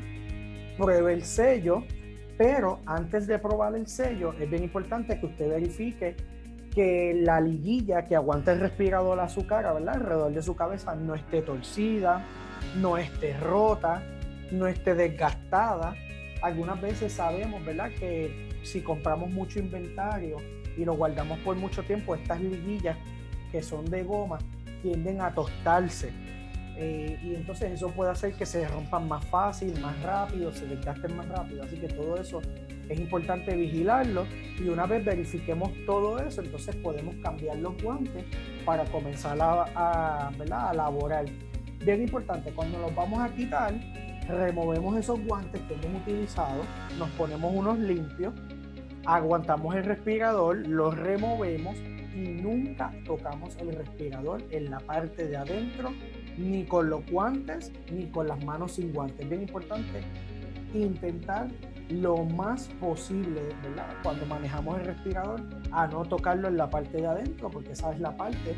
C: pruebe el sello, pero antes de probar el sello es bien importante que usted verifique que la liguilla que aguanta el respirador a su cara, ¿verdad?, alrededor de su cabeza, no esté torcida, no esté rota, no esté desgastada. Algunas veces sabemos, ¿verdad?, que si compramos mucho inventario y lo guardamos por mucho tiempo, estas liguillas que son de goma tienden a tostarse. Y entonces eso puede hacer que se rompan más fácil, más rápido, se desgasten más rápido. Así que todo eso es importante vigilarlo, y una vez verifiquemos todo eso, entonces podemos cambiar los guantes para comenzar a laborar. Bien importante, cuando los vamos a quitar, removemos esos guantes que hemos utilizado, nos ponemos unos limpios, aguantamos el respirador, los removemos y nunca tocamos el respirador en la parte de adentro, ni con los guantes, ni con las manos sin guantes. Bien importante intentar lo más posible, ¿verdad?, cuando manejamos el respirador, a no tocarlo en la parte de adentro, porque esa es la parte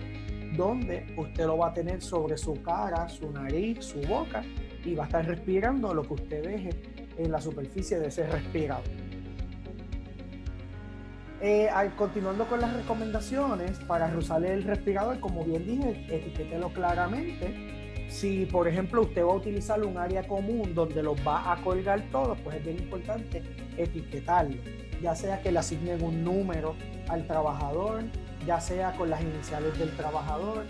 C: donde usted lo va a tener sobre su cara, su nariz, su boca, y va a estar respirando lo que usted deje en la superficie de ese respirador. Continuando con las recomendaciones para usar el respirador, como bien dije, etiquételo claramente. Si, por ejemplo, usted va a utilizar un área común donde los va a colgar todos, pues es bien importante etiquetarlo, ya sea que le asignen un número al trabajador, ya sea con las iniciales del trabajador,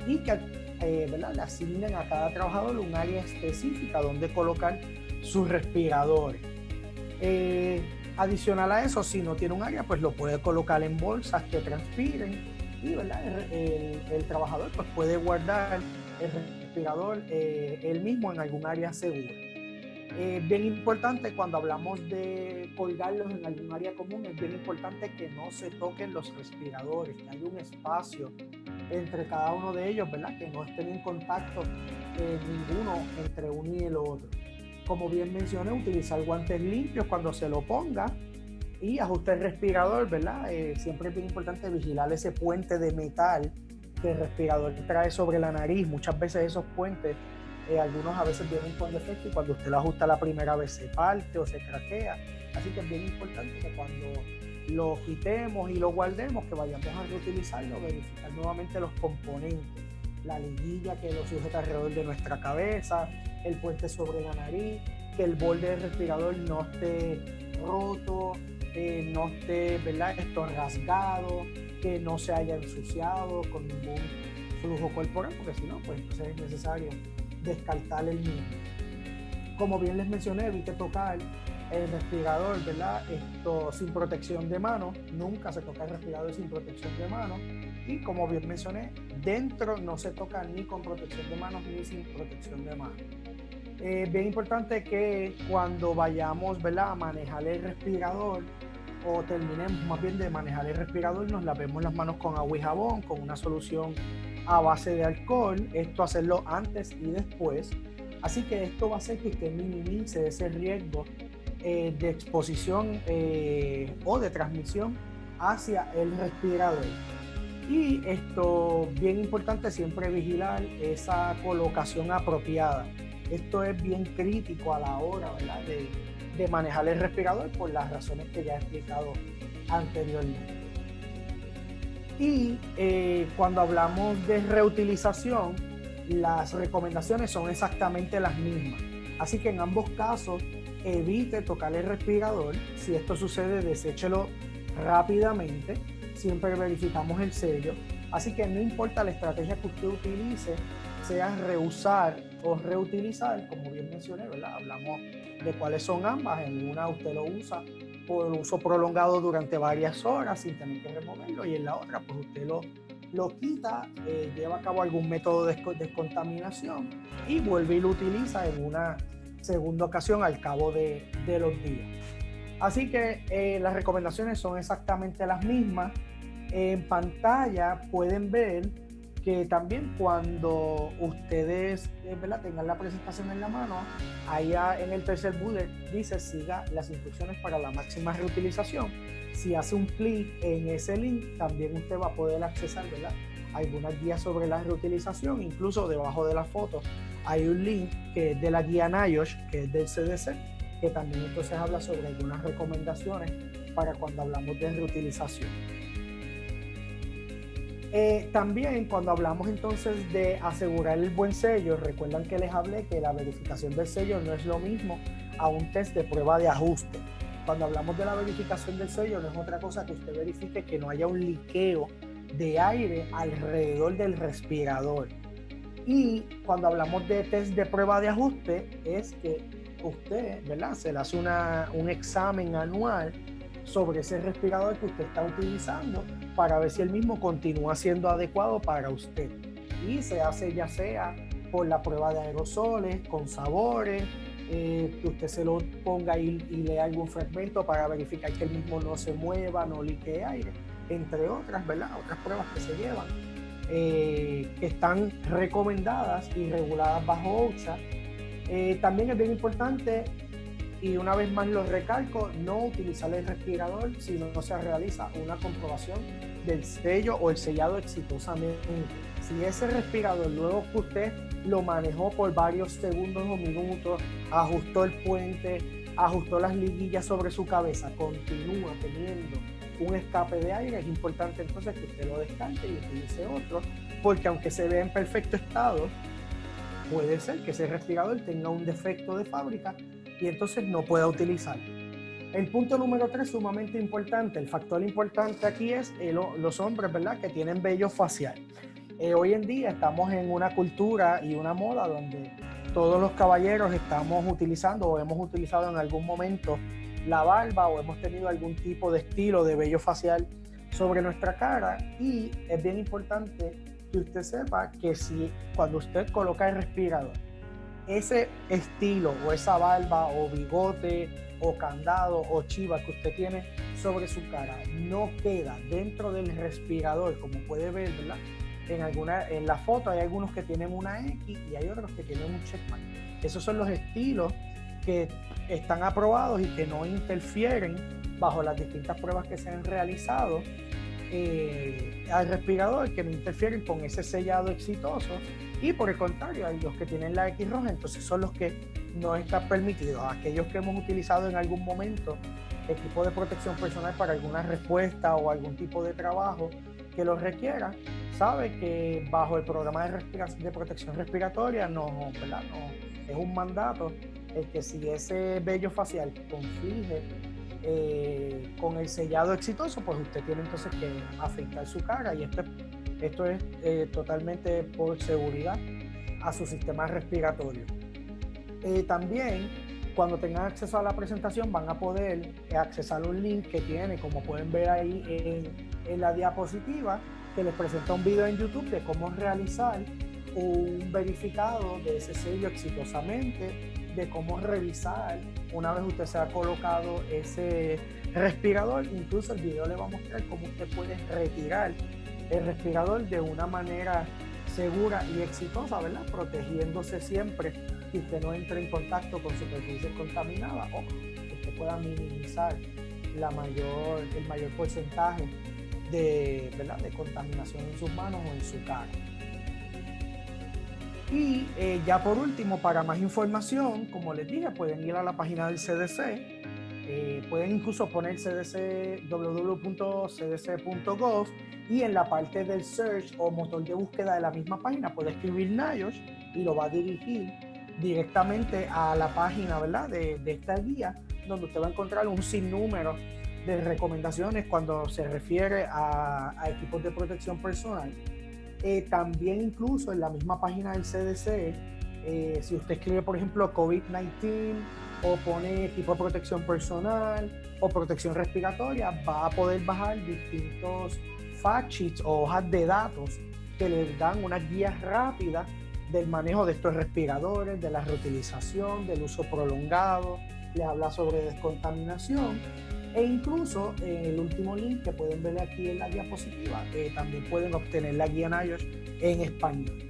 C: y que le asignen a cada trabajador un área específica donde colocar sus respiradores. Adicional a eso, si no tiene un área, pues lo puede colocar en bolsas que transpiren, y el trabajador pues puede guardar el respirador él mismo en algún área segura. Bien importante, cuando hablamos de colgarlos en algún área común, es bien importante que no se toquen los respiradores, que haya un espacio entre cada uno de ellos, ¿verdad?, que no estén en contacto ninguno entre uno y el otro. Como bien mencioné, utilizar guantes limpios cuando se lo ponga, y ajustar el respirador, ¿verdad? Siempre es bien importante vigilar ese puente de metal que el respirador trae sobre la nariz. Muchas veces esos puentes, algunos a veces vienen con defecto, y cuando usted lo ajusta la primera vez se parte o se craquea. Así que es bien importante que cuando lo quitemos y lo guardemos, que vayamos a reutilizarlo, verificar nuevamente los componentes, la liguilla que lo sujeta alrededor de nuestra cabeza, el puente sobre la nariz, que el borde del respirador no esté roto, no esté, ¿verdad?, esto rasgado, que no se haya ensuciado con ningún flujo corporal, porque si no, pues entonces es necesario descartar el mismo. Como bien les mencioné, evite tocar el respirador, ¿verdad?, sin protección de mano. Nunca se toca el respirador sin protección de mano. Y como bien mencioné, dentro no se toca ni con protección de manos ni sin protección de manos. Bien importante que cuando vayamos, ¿verdad?, a manejar el respirador, o terminemos más bien de manejar el respirador, nos lavemos las manos con agua y jabón, con una solución a base de alcohol. Esto hacerlo antes y después. Así que esto va a hacer que usted minimice ese riesgo de exposición o de transmisión hacia el respirador. Y esto, bien importante, siempre vigilar esa colocación apropiada. Esto es bien crítico a la hora, ¿verdad?, de manejar el respirador, por las razones que ya he explicado anteriormente. Y cuando hablamos de reutilización, las recomendaciones son exactamente las mismas. Así que en ambos casos, evite tocar el respirador. Si esto sucede, deséchelo rápidamente. Siempre verificamos el sello. Así que no importa la estrategia que usted utilice, sea reusar o reutilizar, como bien mencioné, ¿verdad? Hablamos de cuáles son ambas. En una usted lo usa por uso prolongado durante varias horas sin tener que removerlo, y en la otra pues usted lo quita, lleva a cabo algún método de descontaminación y vuelve y lo utiliza en una segunda ocasión al cabo de los días. Así que las recomendaciones son exactamente las mismas. En pantalla pueden ver que también cuando ustedes tengan la presentación en la mano, allá en el tercer bullet dice siga las instrucciones para la máxima reutilización. Si hace un clic en ese link, también usted va a poder accesar, ¿verdad?, algunas guías sobre la reutilización. Incluso debajo de la foto hay un link que es de la guía NIOSH, que es del CDC, que también entonces habla sobre algunas recomendaciones para cuando hablamos de reutilización. También cuando hablamos entonces de asegurar el buen sello, recuerdan que les hablé que la verificación del sello no es lo mismo a un test de prueba de ajuste. Cuando hablamos de la verificación del sello, no es otra cosa que usted verifique que no haya un liqueo de aire alrededor del respirador. Y cuando hablamos de test de prueba de ajuste, es que usted, ¿verdad?, se le hace un examen anual sobre ese respirador que usted está utilizando para ver si el mismo continúa siendo adecuado para usted. Y se hace ya sea por la prueba de aerosoles, con sabores, que usted se lo ponga y lea algún fragmento para verificar que el mismo no se mueva, no liquee aire, entre otras, ¿verdad?, otras pruebas que se llevan, que están recomendadas y reguladas bajo OSHA. También es bien importante, y una vez más lo recalco, no utilizar el respirador si no se realiza una comprobación del sello o el sellado exitosamente. Si ese respirador, luego que usted lo manejó por varios segundos o minutos, ajustó el puente, ajustó las liguillas sobre su cabeza, continúa teniendo un escape de aire, es importante entonces que usted lo descarte y utilice otro, porque aunque se vea en perfecto estado, puede ser que ese respirador tenga un defecto de fábrica y entonces no pueda utilizarlo. El punto número 3, sumamente importante, el factor importante aquí es los hombres, ¿verdad?, que tienen vello facial. Hoy en día estamos en una cultura y una moda donde todos los caballeros estamos utilizando o hemos utilizado en algún momento la barba o hemos tenido algún tipo de estilo de vello facial sobre nuestra cara, y es bien importante que usted sepa que si cuando usted coloca el respirador, ese estilo o esa barba o bigote o candado o chiva que usted tiene sobre su cara no queda dentro del respirador, como puede ver, ¿verdad?, en la foto hay algunos que tienen una X y hay otros que tienen un checkmark. Esos son los estilos que están aprobados y que no interfieren bajo las distintas pruebas que se han realizado al respirador, que no interfieren con ese sellado exitoso, y por el contrario, hay los que tienen la X roja, entonces son los que no están permitidos. Aquellos que hemos utilizado en algún momento equipo de protección personal para alguna respuesta o algún tipo de trabajo que lo requiera, sabe que bajo el programa de protección respiratoria no es un mandato el que si ese vello facial conflige con el sellado exitoso, pues usted tiene entonces que afeitar su cara, y esto es totalmente por seguridad a su sistema respiratorio. También cuando tengan acceso a la presentación van a poder accesar un link que tiene, como pueden ver ahí en la diapositiva, que les presenta un video en YouTube de cómo realizar un verificado de ese sello exitosamente, de cómo revisar una vez usted se ha colocado ese respirador. Incluso el video le va a mostrar cómo usted puede retirar el respirador de una manera segura y exitosa, ¿verdad?, protegiéndose siempre que usted no entre en contacto con superficies contaminadas o que usted pueda minimizar el mayor porcentaje de contaminación en sus manos o en su cara. Y ya por último, para más información, como les dije, pueden ir a la página del CDC Pueden incluso poner www.cdc.gov y en la parte del search o motor de búsqueda de la misma página puede escribir NIOSH y lo va a dirigir directamente a la página, ¿verdad?, de esta guía, donde usted va a encontrar un sinnúmero de recomendaciones cuando se refiere a equipos de protección personal. También incluso en la misma página del CDC, si usted escribe, por ejemplo, COVID-19 o pone equipo de protección personal o protección respiratoria, va a poder bajar distintos fact sheets o hojas de datos que les dan unas guías rápidas del manejo de estos respiradores, de la reutilización, del uso prolongado, les habla sobre descontaminación e incluso el último link que pueden ver aquí en la diapositiva, también pueden obtener la guía NIOSH en español.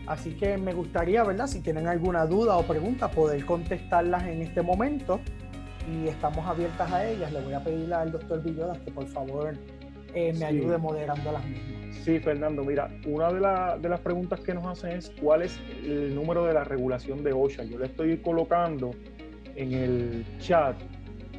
C: Así que me gustaría, ¿verdad?, si tienen alguna duda o pregunta, poder contestarlas en este momento y estamos abiertas a ellas. Le voy a pedir al doctor Villodas que por favor me ayude moderando las mismas.
B: Sí, Fernando, mira, una de las preguntas que nos hacen es ¿cuál es el número de la regulación de OSHA? Yo le estoy colocando en el chat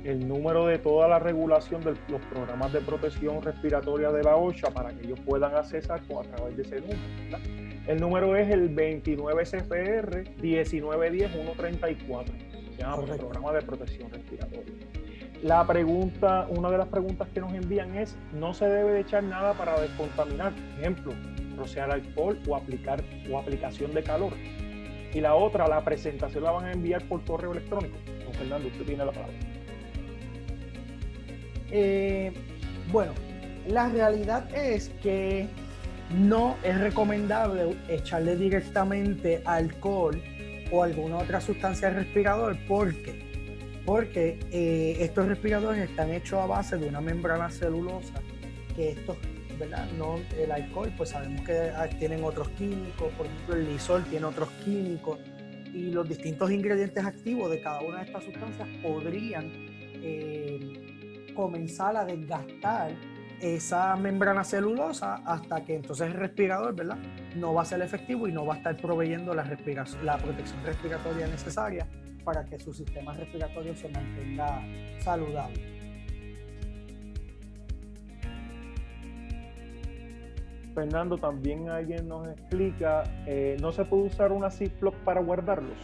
B: el número de toda la regulación de los programas de protección respiratoria de la OSHA para que ellos puedan accesar a través de ese número, ¿verdad? El número es el 29 CFR 1910-134, se llama Programa de Protección Respiratoria. Una de las preguntas que nos envían es: no se debe de echar nada para descontaminar, por ejemplo, rociar alcohol o aplicación de calor. Y la otra, la presentación la van a enviar por correo electrónico. Don Fernando, usted tiene la palabra.
C: Bueno, la realidad es que no es recomendable echarle directamente alcohol o alguna otra sustancia al respirador. ¿Por qué? Porque estos respiradores están hechos a base de una membrana celulosa, que estos, ¿verdad?, no, el alcohol, pues sabemos que tienen otros químicos, por ejemplo el lisol tiene otros químicos, y los distintos ingredientes activos de cada una de estas sustancias podrían comenzar a desgastar esa membrana celulosa hasta que entonces el respirador, ¿verdad?, no va a ser efectivo y no va a estar proveyendo la protección respiratoria necesaria para que su sistema respiratorio se mantenga saludable.
B: Fernando, también alguien nos explica, ¿no se puede usar una Ziploc para guardarlos?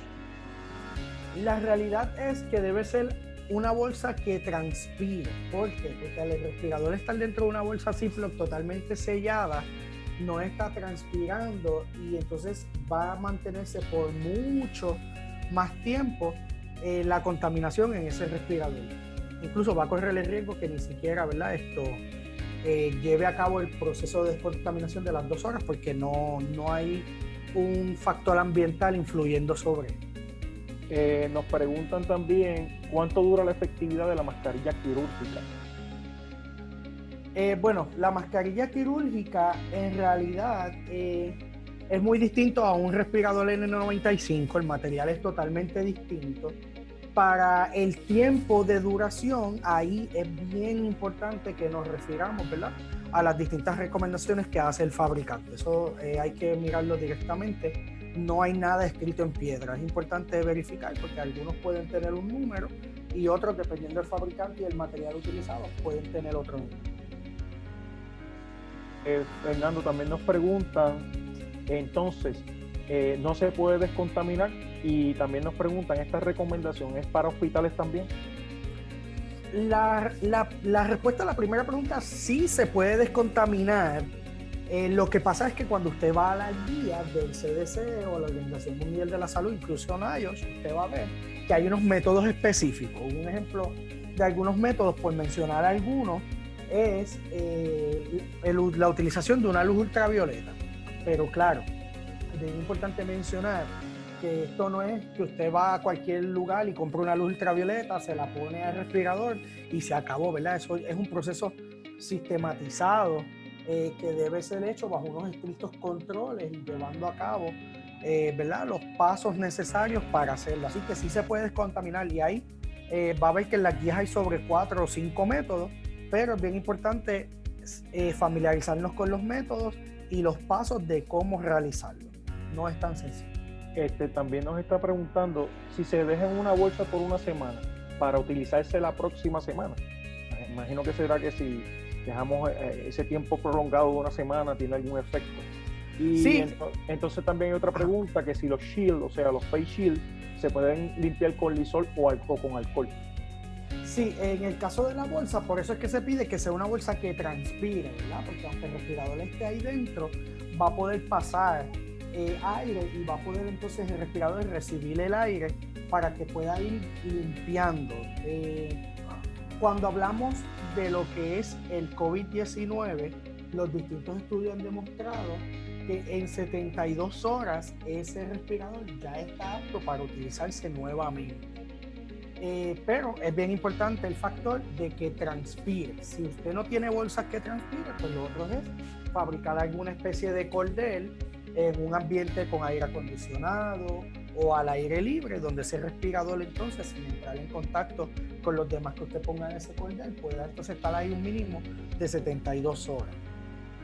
C: La realidad es que debe ser una bolsa que transpire. ¿Por qué? Porque al respirador estar dentro de una bolsa Ziploc totalmente sellada, no está transpirando y entonces va a mantenerse por mucho más tiempo la contaminación en ese respirador. Incluso va a correr el riesgo que ni siquiera, ¿verdad?, lleve a cabo el proceso de descontaminación de las 2 horas porque no hay un factor ambiental influyendo sobre él.
B: Nos preguntan también cuánto dura la efectividad de la mascarilla quirúrgica.
C: Bueno, la mascarilla quirúrgica en realidad es muy distinto a un respirador N95, el material es totalmente distinto. Para el tiempo de duración, ahí es bien importante que nos refiramos, ¿verdad?, a las distintas recomendaciones que hace el fabricante. Eso hay que mirarlo directamente. No hay nada escrito en piedra. Es importante verificar porque algunos pueden tener un número y otros, dependiendo del fabricante y el material utilizado, pueden tener otro número.
B: Fernando, también nos preguntan, entonces, ¿no se puede descontaminar? Y también nos preguntan, ¿esta recomendación es para hospitales también?
C: La respuesta a la primera pregunta, sí se puede descontaminar. Lo que pasa es que cuando usted va a las guías del CDC o la Organización Mundial de la Salud, incluso NIOSH, usted va a ver que hay unos métodos específicos. Un ejemplo de algunos métodos, por mencionar algunos, es la utilización de una luz ultravioleta. Pero claro, es bien importante mencionar que esto no es que usted va a cualquier lugar y compra una luz ultravioleta, se la pone al respirador y se acabó, ¿verdad? Eso es un proceso sistematizado que debe ser hecho bajo unos estrictos controles y llevando a cabo, ¿verdad?, los pasos necesarios para hacerlo. Así que sí se puede descontaminar y ahí va a ver que en las guías hay sobre 4 o 5 métodos, pero es bien importante familiarizarnos con los métodos y los pasos de cómo realizarlo. No es tan sencillo.
B: También nos está preguntando si se deja en una bolsa por una semana para utilizarse la próxima semana. Imagino que será que si dejamos ese tiempo prolongado de una semana tiene algún efecto. Y
C: sí.
B: Entonces también hay otra pregunta, que si los shield, o sea, los face shield, se pueden limpiar con Lysol o con alcohol.
C: Sí, en el caso de la bolsa, por eso es que se pide que sea una bolsa que transpire, ¿verdad? Porque aunque el respirador esté ahí dentro, va a poder pasar aire y va a poder entonces el respirador recibir el aire para que pueda ir limpiando. Cuando hablamos de lo que es el COVID-19, los distintos estudios han demostrado que en 72 horas ese respirador ya está apto para utilizarse nuevamente. Pero es bien importante el factor de que transpire. Si usted no tiene bolsas que transpiren, pues lo otro es fabricar alguna especie de cordel en un ambiente con aire acondicionado o al aire libre, donde ese respirador entonces, sin entrar en contacto con los demás que usted ponga en ese cordel, pueda entonces estar ahí un mínimo de 72 horas.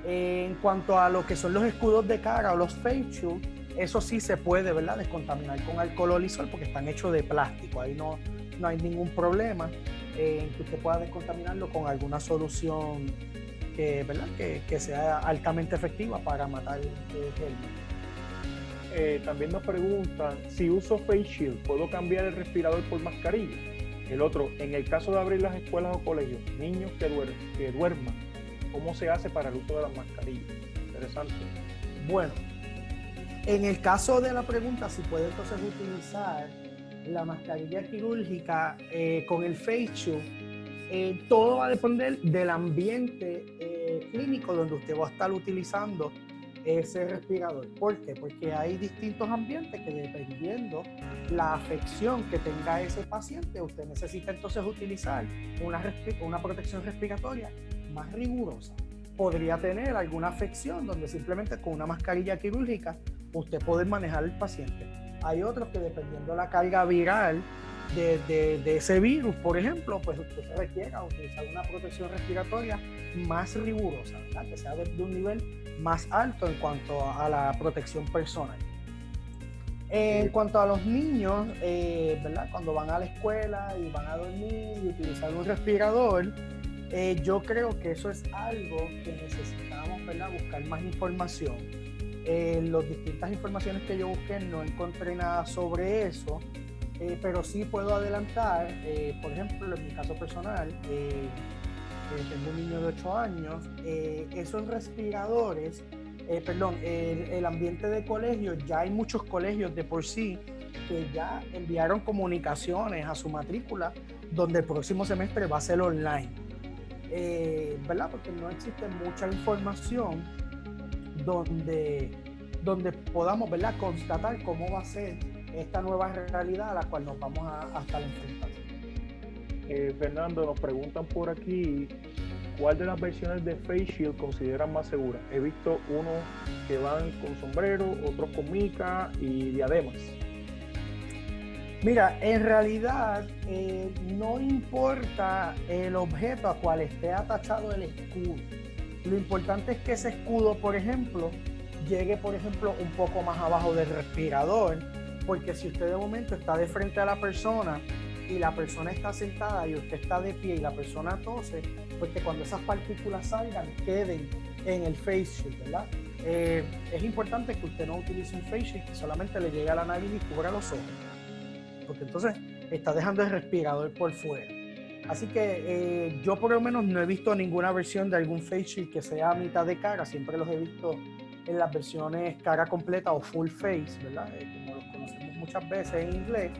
C: En cuanto a lo que son los escudos de cara o los face shield, eso sí se puede, ¿verdad?, descontaminar con alcohol o Lysol porque están hechos de plástico. Ahí no hay ningún problema en que usted pueda descontaminarlo con alguna solución que, ¿verdad?, que sea altamente efectiva para matar gérmenes.
B: También nos preguntan, si uso face shield, ¿puedo cambiar el respirador por mascarilla? El otro, en el caso de abrir las escuelas o colegios, niños que duerman, ¿cómo se hace para el uso de las mascarillas? Interesante.
C: Bueno, en el caso de la pregunta, si puede entonces utilizar la mascarilla quirúrgica con el face shield, todo va a depender del ambiente clínico donde usted va a estar utilizando ese respirador. ¿Por qué? Porque hay distintos ambientes que, dependiendo la afección que tenga ese paciente, usted necesita entonces utilizar una protección respiratoria más rigurosa. Podría tener alguna afección donde simplemente con una mascarilla quirúrgica usted puede manejar al paciente. Hay otros que, dependiendo la carga viral de ese virus, por ejemplo, pues usted se requiera utilizar una protección respiratoria más rigurosa, ¿verdad?, que sea de un nivel más alto en cuanto a la protección personal. En cuanto a los niños, ¿verdad?, cuando van a la escuela y van a dormir y utilizar un respirador, yo creo que eso es algo que necesitamos, ¿verdad?, buscar más información. Las distintas informaciones que yo busqué no encontré nada sobre eso, pero sí puedo adelantar, por ejemplo, en mi caso personal, tengo un niño de 8 años, esos respiradores, el ambiente de colegio, ya hay muchos colegios de por sí que ya enviaron comunicaciones a su matrícula donde el próximo semestre va a ser online, ¿verdad? Porque no existe mucha información donde podamos, ¿verdad?, constatar cómo va a ser esta nueva realidad a la cual nos vamos a estar enfrentando.
B: Fernando, nos preguntan por aquí, ¿cuál de las versiones de face shield consideran más segura? He visto unos que van con sombrero, otros con mica y diademas.
C: Mira, en realidad no importa el objeto a cual esté atachado el escudo. Lo importante es que ese escudo, por ejemplo, llegue, por ejemplo, un poco más abajo del respirador, porque si usted de momento está de frente a la persona y la persona está sentada y usted está de pie y la persona tose, pues que cuando esas partículas salgan queden en el face shield, ¿verdad? Es importante que usted no utilice un face shield que solamente le llegue a la nariz y cubra los ojos, porque entonces está dejando el respirador por fuera. Así que yo por lo menos no he visto ninguna versión de algún face shield que sea a mitad de cara, siempre los he visto en las versiones cara completa o full face, ¿verdad? Como los conocemos muchas veces en inglés.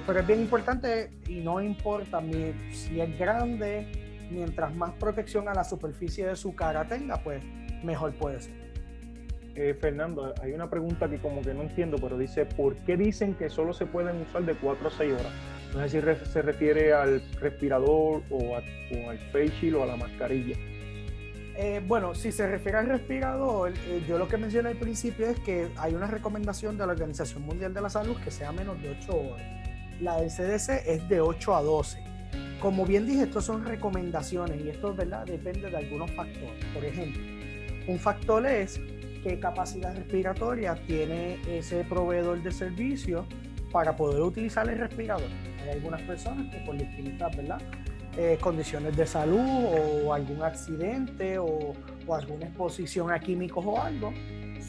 C: Pero es bien importante y no importa si es grande, mientras más protección a la superficie de su cara tenga, pues mejor puede ser.
B: Fernando, hay una pregunta que como que no entiendo, pero dice, ¿por qué dicen que solo se pueden usar de 4 a 6 horas? No sé si se refiere al respirador o al face shield o a la mascarilla.
C: Bueno, si se refiere al respirador, yo lo que mencioné al principio es que hay una recomendación de la Organización Mundial de la Salud que sea menos de 8 horas. La del CDC es de 8 a 12. Como bien dije, estos son recomendaciones y esto, ¿verdad?, depende de algunos factores. Por ejemplo, un factor es que qué capacidad respiratoria tiene ese proveedor de servicio para poder utilizar el respirador. Hay algunas personas que por distintas, ¿verdad?, condiciones de salud o algún accidente o alguna exposición a químicos o algo,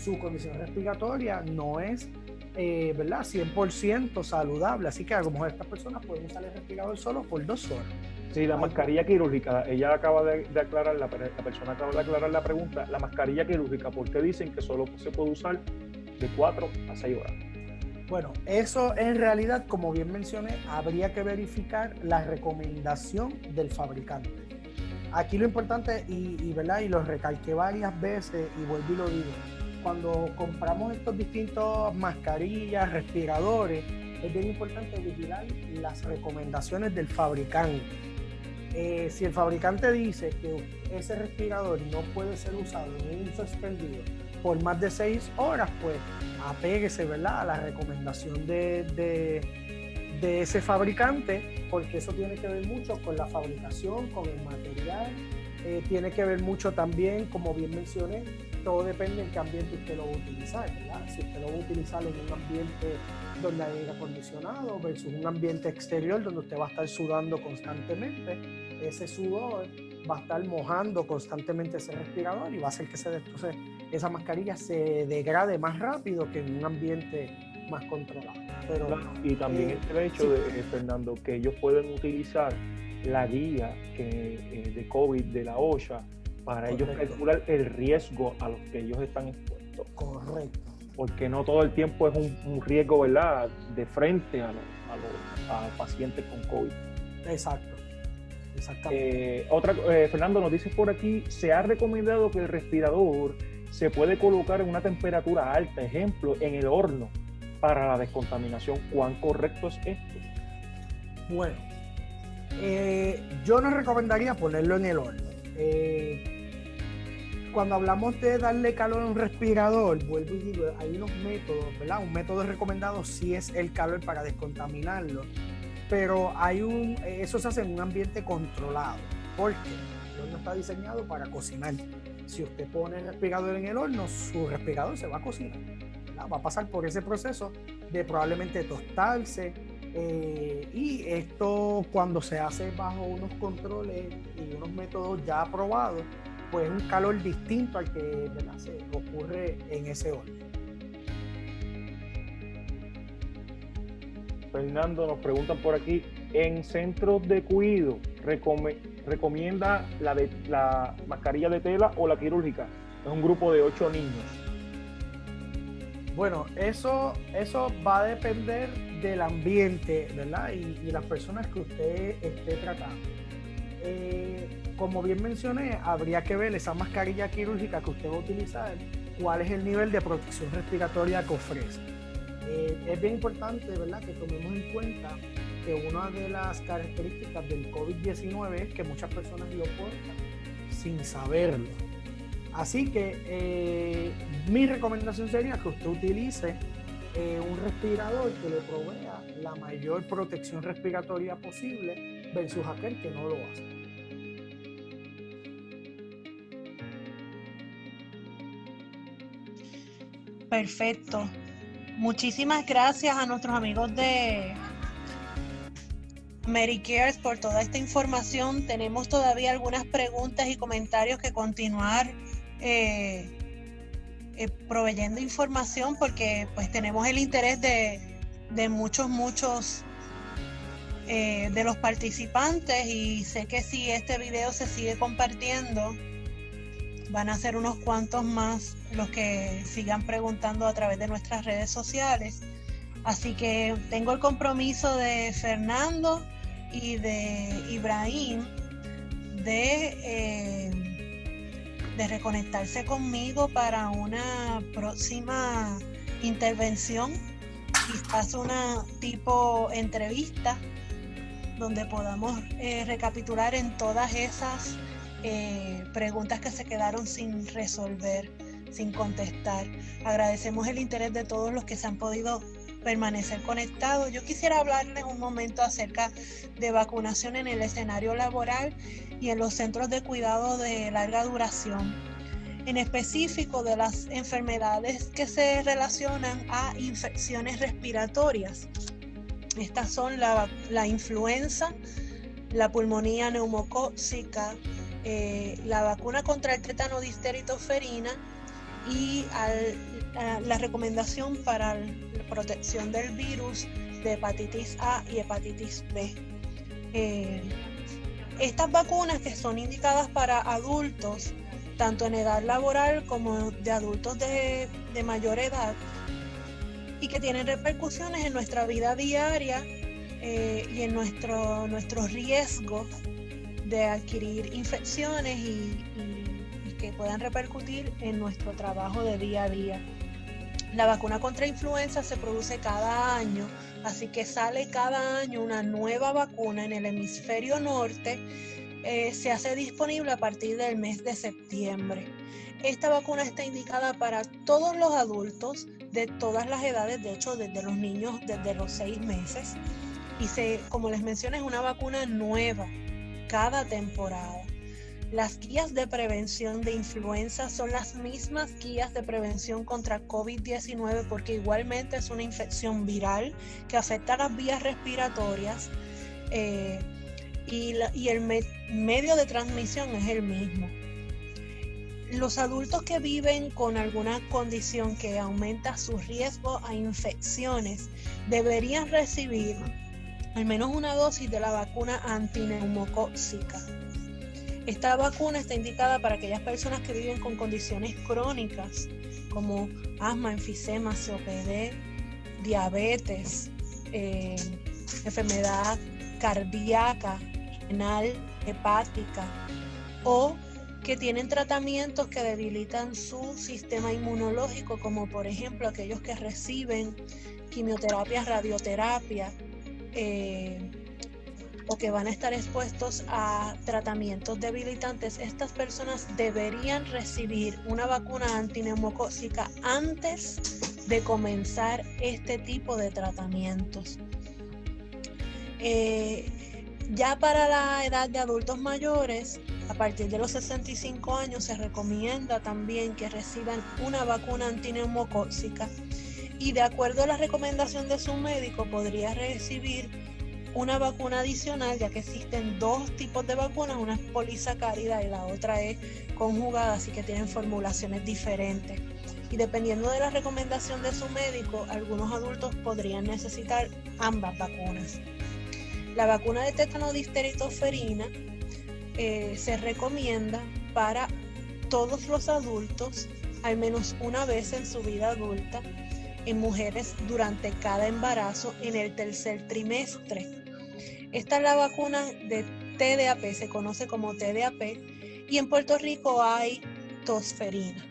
C: su condición respiratoria no es ¿verdad?, 100% saludable, así que a lo mejor estas personas pueden usar el respirador solo por 2 horas.
B: Sí, la mascarilla quirúrgica, ella acaba de aclarar, la persona acaba de aclarar la pregunta, la mascarilla quirúrgica, ¿por qué dicen que solo se puede usar de 4 a 6 horas?
C: Bueno, eso en realidad, como bien mencioné, habría que verificar la recomendación del fabricante. Aquí lo importante, ¿verdad?, y lo recalqué varias veces y vuelvo y lo digo, cuando compramos estos distintos mascarillas, respiradores, es bien importante vigilar las recomendaciones del fabricante. Si el fabricante dice que ese respirador no puede ser usado en un uso extendido por más de 6 horas, pues apéguese, ¿verdad?, a la recomendación de ese fabricante, porque eso tiene que ver mucho con la fabricación, con el material, tiene que ver mucho también, como bien mencioné, todo depende en qué ambiente usted lo va a utilizar, ¿verdad? Si usted lo va a utilizar en un ambiente donde hay aire acondicionado versus un ambiente exterior donde usted va a estar sudando constantemente, ese sudor va a estar mojando constantemente ese respirador y va a hacer que entonces esa mascarilla se degrade más rápido que en un ambiente más controlado. Pero,
B: y también el hecho de, Fernando, que ellos pueden utilizar la guía de COVID de la OSHA para ellos calcular el riesgo a los que ellos están expuestos.
C: Correcto.
B: Porque no todo el tiempo es un riesgo, ¿verdad?, de frente a pacientes con COVID.
C: Exacto. Exactamente.
B: Fernando nos dice por aquí, se ha recomendado que el respirador se puede colocar en una temperatura alta, ejemplo, en el horno para la descontaminación. ¿Cuán correcto es esto?
C: Bueno, yo no recomendaría ponerlo en el horno. Cuando hablamos de darle calor a un respirador, vuelvo y digo, hay unos métodos, ¿verdad? Un método recomendado sí es el calor para descontaminarlo, pero eso se hace en un ambiente controlado, porque el horno está diseñado para cocinar. Si usted pone el respirador en el horno, su respirador se va a cocinar, ¿verdad? Va a pasar por ese proceso de probablemente tostarse, y esto, cuando se hace bajo unos controles y unos métodos ya aprobados, pues es un calor distinto al que, ¿verdad?, se ocurre en ese horno.
B: Fernando, nos preguntan por aquí, ¿en centros de cuidado recomienda la mascarilla de tela o la quirúrgica? Es un grupo de 8 niños.
C: Bueno, eso va a depender del ambiente, ¿verdad?, y las personas que usted esté tratando. Como bien mencioné, habría que ver esa mascarilla quirúrgica que usted va a utilizar, cuál es el nivel de protección respiratoria que ofrece. Es bien importante, ¿verdad?, que tomemos en cuenta que una de las características del COVID-19 es que muchas personas lo portan sin saberlo. Así que mi recomendación sería que usted utilice un respirador que le provea la mayor protección respiratoria posible versus aquel que no lo hace.
A: Perfecto. Muchísimas gracias a nuestros amigos de Medicare por toda esta información. Tenemos todavía algunas preguntas y comentarios que continuar proveyendo información, porque pues tenemos el interés de muchos de los participantes, y sé que si este video se sigue compartiendo van a ser unos cuantos más los que sigan preguntando a través de nuestras redes sociales. Así que tengo el compromiso de Fernando y de Ibrahim de reconectarse conmigo para una próxima intervención, quizás una tipo entrevista, donde podamos recapitular en todas esas preguntas que se quedaron sin resolver, sin contestar. Agradecemos el interés de todos los que se han podido permanecer conectados. Yo quisiera hablarles un momento acerca de vacunación en el escenario laboral y en los centros de cuidado de larga duración. en específico de las enfermedades que se relacionan a infecciones respiratorias. Estas son la influenza, la pulmonía neumocócica, la vacuna contra el tétano, difteria y tosferina y la recomendación para la protección del virus de hepatitis A y hepatitis B. Estas vacunas, que son indicadas para adultos, tanto en edad laboral como de adultos de mayor edad, y que tienen repercusiones en nuestra vida diaria y en nuestro riesgo de adquirir infecciones y que puedan repercutir en nuestro trabajo de día a día. La vacuna contra influenza se produce cada año, así que sale cada año una nueva vacuna en el hemisferio norte. Se hace disponible a partir del mes de septiembre. Esta vacuna está indicada para todos los adultos de todas las edades, de hecho desde los niños desde los 6 meses. Y como les mencioné, es una vacuna nueva cada temporada. Las guías de prevención de influenza son las mismas guías de prevención contra COVID-19 porque igualmente es una infección viral que afecta las vías respiratorias y el medio de transmisión es el mismo. Los adultos que viven con alguna condición que aumenta su riesgo a infecciones deberían recibir al menos una dosis de la vacuna antineumocócica. Esta vacuna está indicada para aquellas personas que viven con condiciones crónicas como asma, enfisema, COPD, diabetes, enfermedad cardíaca, renal, hepática, o que tienen tratamientos que debilitan su sistema inmunológico, como por ejemplo aquellos que reciben quimioterapia, radioterapia, o que van a estar expuestos a tratamientos debilitantes. Estas personas deberían recibir una vacuna antineumocócica antes de comenzar este tipo de tratamientos. Ya para la edad de adultos mayores, a partir de los 65 años, se recomienda también que reciban una vacuna antineumocócica y de acuerdo a la recomendación de su médico podría recibir una vacuna adicional, ya que existen 2 tipos de vacunas, una es polisacárida y la otra es conjugada, así que tienen formulaciones diferentes. Y dependiendo de la recomendación de su médico, algunos adultos podrían necesitar ambas vacunas. La vacuna de tétano, difteria y tosferina se recomienda para todos los adultos al menos una vez en su vida adulta, en mujeres durante cada embarazo en el tercer trimestre. Esta es la vacuna de TDAP, se conoce como TDAP, y en Puerto Rico hay tosferina.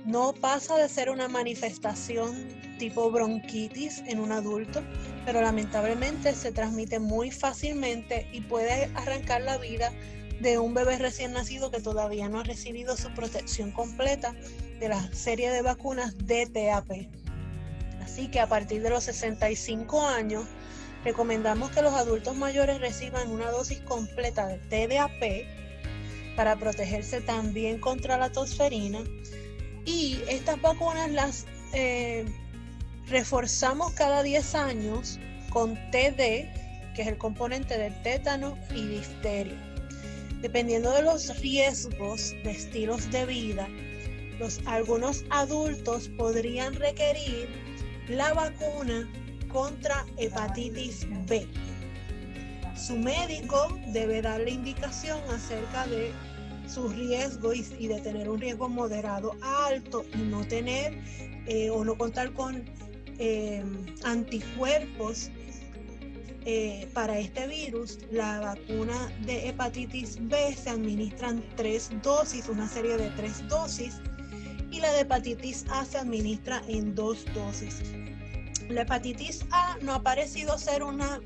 A: No pasa de ser una manifestación tipo bronquitis en un adulto, pero lamentablemente se transmite muy fácilmente y puede arrancar la vida de un bebé recién nacido que todavía no ha recibido su protección completa de la serie de vacunas DTaP. Así que a partir de los 65 años recomendamos que los adultos mayores reciban una dosis completa de TDaP para protegerse también contra la tosferina, y estas vacunas las reforzamos cada 10 años con TD, que es el componente del tétano y difteria. Dependiendo de los riesgos de estilos de vida, algunos adultos podrían requerir la vacuna contra hepatitis B. Su médico debe darle indicación acerca de su riesgo y de tener un riesgo moderado a alto y no tener o no contar con anticuerpos para este virus. La vacuna de hepatitis B se administran 3 dosis, una serie de 3 dosis, y la de hepatitis A se administra en 2 dosis. La hepatitis A no ha parecido ser una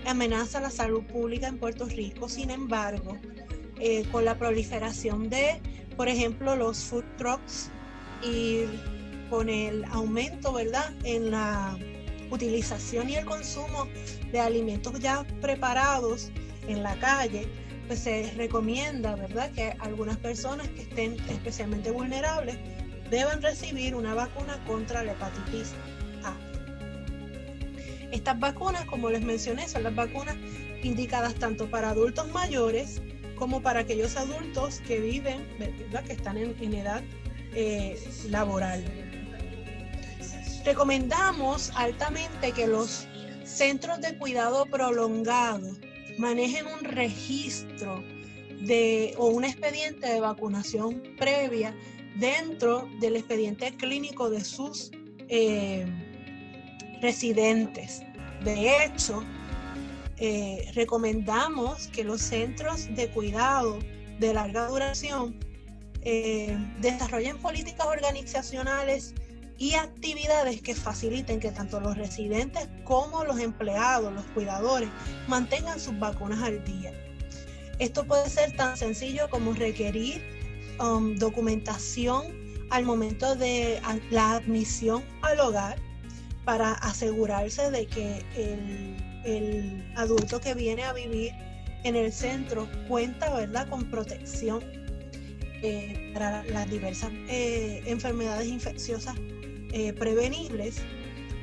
A: amenaza a la salud pública en Puerto Rico, sin embargo, con la proliferación de, por ejemplo, los food trucks y con el aumento, ¿verdad?, en la utilización y el consumo de alimentos ya preparados en la calle, pues se recomienda, ¿verdad?, que algunas personas que estén especialmente vulnerables deban recibir una vacuna contra la hepatitis A. Estas vacunas, como les mencioné, son las vacunas indicadas tanto para adultos mayores como para aquellos adultos que viven, ¿verdad?, que están en edad laboral. Recomendamos altamente que los centros de cuidado prolongado manejen un registro o un expediente de vacunación previa dentro del expediente clínico de sus residentes. De hecho, recomendamos que los centros de cuidado de larga duración desarrollen políticas organizacionales y actividades que faciliten que tanto los residentes como los empleados, los cuidadores, mantengan sus vacunas al día. Esto puede ser tan sencillo como requerir documentación al momento de la admisión al hogar para asegurarse de que el adulto que viene a vivir en el centro cuenta, ¿verdad?, con protección para las diversas enfermedades infecciosas prevenibles,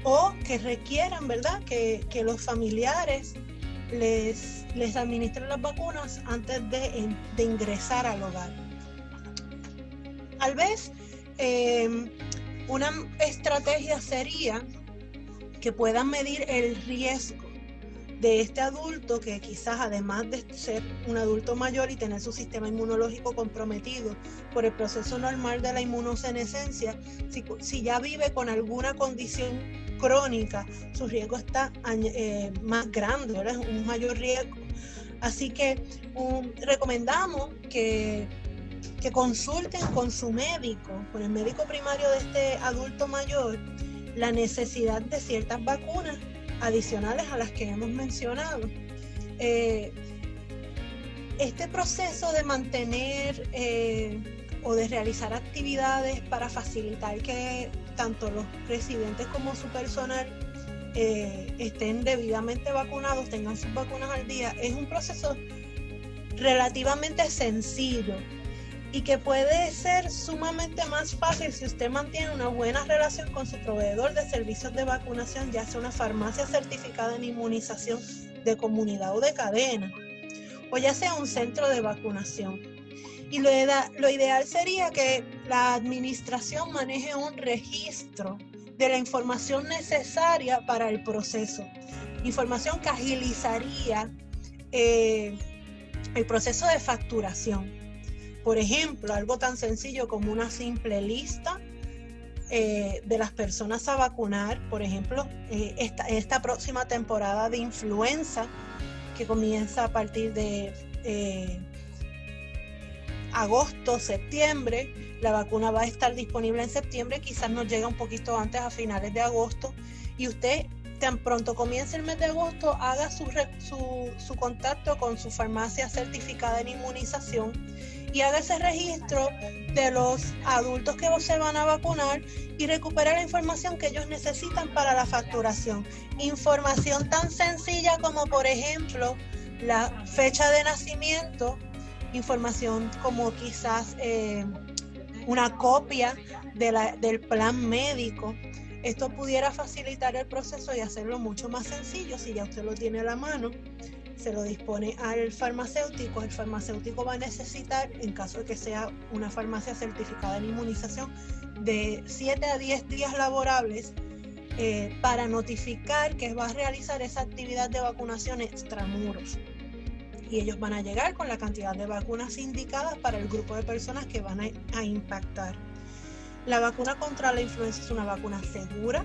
A: o que requieran, ¿verdad?, que los familiares les administren las vacunas antes de ingresar al hogar. Tal vez una estrategia sería que puedan medir el riesgo de este adulto, que quizás además de ser un adulto mayor y tener su sistema inmunológico comprometido por el proceso normal de la inmunosenescencia, si ya vive con alguna condición crónica, su riesgo está más grande, ¿verdad? Es un mayor riesgo. Así que recomendamos que consulten con su médico, con el médico primario de este adulto mayor, la necesidad de ciertas vacunas adicionales a las que hemos mencionado. Este proceso de mantener o de realizar actividades para facilitar que tanto los residentes como su personal estén debidamente vacunados, tengan sus vacunas al día, es un proceso relativamente sencillo y que puede ser sumamente más fácil si usted mantiene una buena relación con su proveedor de servicios de vacunación, ya sea una farmacia certificada en inmunización de comunidad o de cadena, o ya sea un centro de vacunación. Y lo ideal sería que la administración maneje un registro de la información necesaria para el proceso, información que agilizaría el proceso de facturación. Por ejemplo, algo tan sencillo como una simple lista de las personas a vacunar, por ejemplo, esta próxima temporada de influenza que comienza a partir de agosto, septiembre. La vacuna va a estar disponible en septiembre, quizás nos llega un poquito antes, a finales de agosto, y usted tan pronto comience el mes de agosto, haga su contacto con su farmacia certificada en inmunización y haga ese registro de los adultos que se van a vacunar y recupera la información que ellos necesitan para la facturación. Información tan sencilla como, por ejemplo, la fecha de nacimiento, información como quizás una copia del plan médico. Esto pudiera facilitar el proceso y hacerlo mucho más sencillo. Si ya usted lo tiene a la mano, se lo dispone al farmacéutico. El farmacéutico va a necesitar, en caso de que sea una farmacia certificada en inmunización, de 7 a 10 días laborables para notificar que va a realizar esa actividad de vacunación extramuros. Y ellos van a llegar con la cantidad de vacunas indicadas para el grupo de personas que van a impactar. La vacuna contra la influenza es una vacuna segura,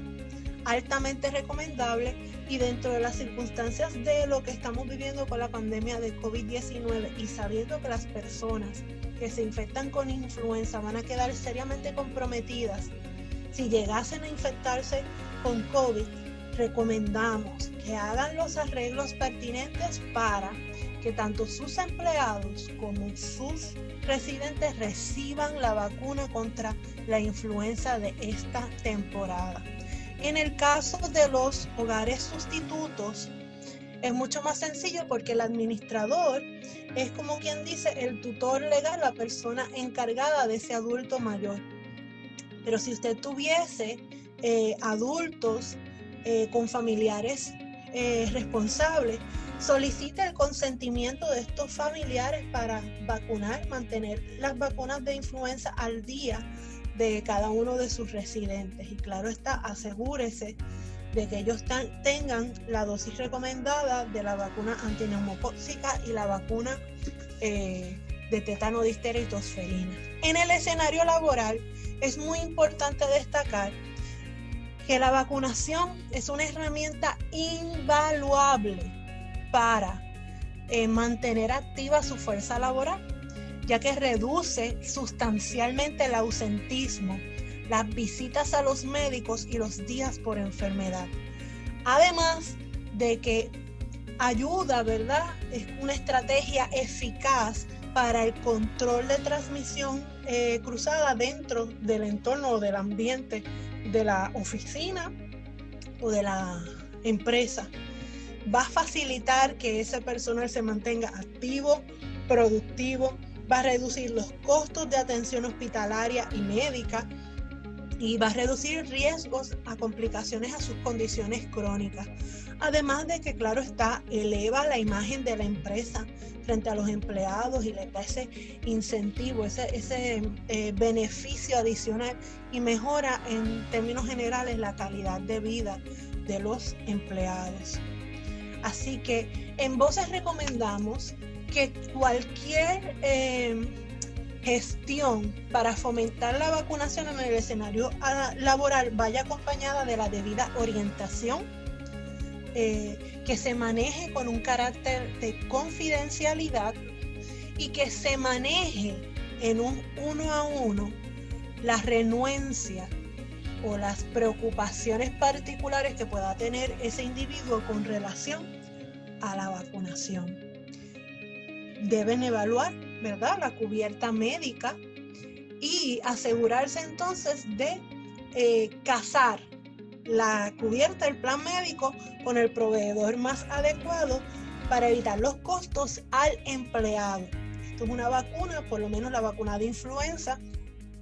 A: altamente recomendable, y dentro de las circunstancias de lo que estamos viviendo con la pandemia de COVID-19 y sabiendo que las personas que se infectan con influenza van a quedar seriamente comprometidas si llegasen a infectarse con COVID, recomendamos que hagan los arreglos pertinentes para que tanto sus empleados como sus residentes reciban la vacuna contra la influenza de esta temporada. En el caso de los hogares sustitutos, es mucho más sencillo porque el administrador es, como quien dice, el tutor legal, la persona encargada de ese adulto mayor. Pero si usted tuviese adultos con familiares responsables, solicite el consentimiento de estos familiares para vacunar, mantener las vacunas de influenza al día de cada uno de sus residentes. Y claro está, asegúrese de que ellos tengan la dosis recomendada de la vacuna antineumocóxica y la vacuna de tétano, difteria y tosferina. En el escenario laboral es muy importante destacar que la vacunación es una herramienta invaluable para mantener activa su fuerza laboral, ya que reduce sustancialmente el ausentismo, las visitas a los médicos y los días por enfermedad. Además de que ayuda, ¿verdad? Es una estrategia eficaz para el control de transmisión cruzada dentro del entorno o del ambiente de la oficina o de la empresa. Va a facilitar que ese personal se mantenga activo, productivo, va a reducir los costos de atención hospitalaria y médica y va a reducir riesgos a complicaciones a sus condiciones crónicas. Además de que, claro está, eleva la imagen de la empresa frente a los empleados y le da ese incentivo, ese beneficio adicional y mejora en términos generales la calidad de vida de los empleados. Así que en Voces recomendamos que cualquier gestión para fomentar la vacunación en el escenario laboral vaya acompañada de la debida orientación, que se maneje con un carácter de confidencialidad y que se maneje en un 1 a 1 la renuencia o las preocupaciones particulares que pueda tener ese individuo con relación a la vacunación. Deben evaluar, ¿verdad?, la cubierta médica y asegurarse entonces de casar la cubierta, el plan médico, con el proveedor más adecuado para evitar los costos al empleado. Esto es una vacuna, por lo menos la vacuna de influenza,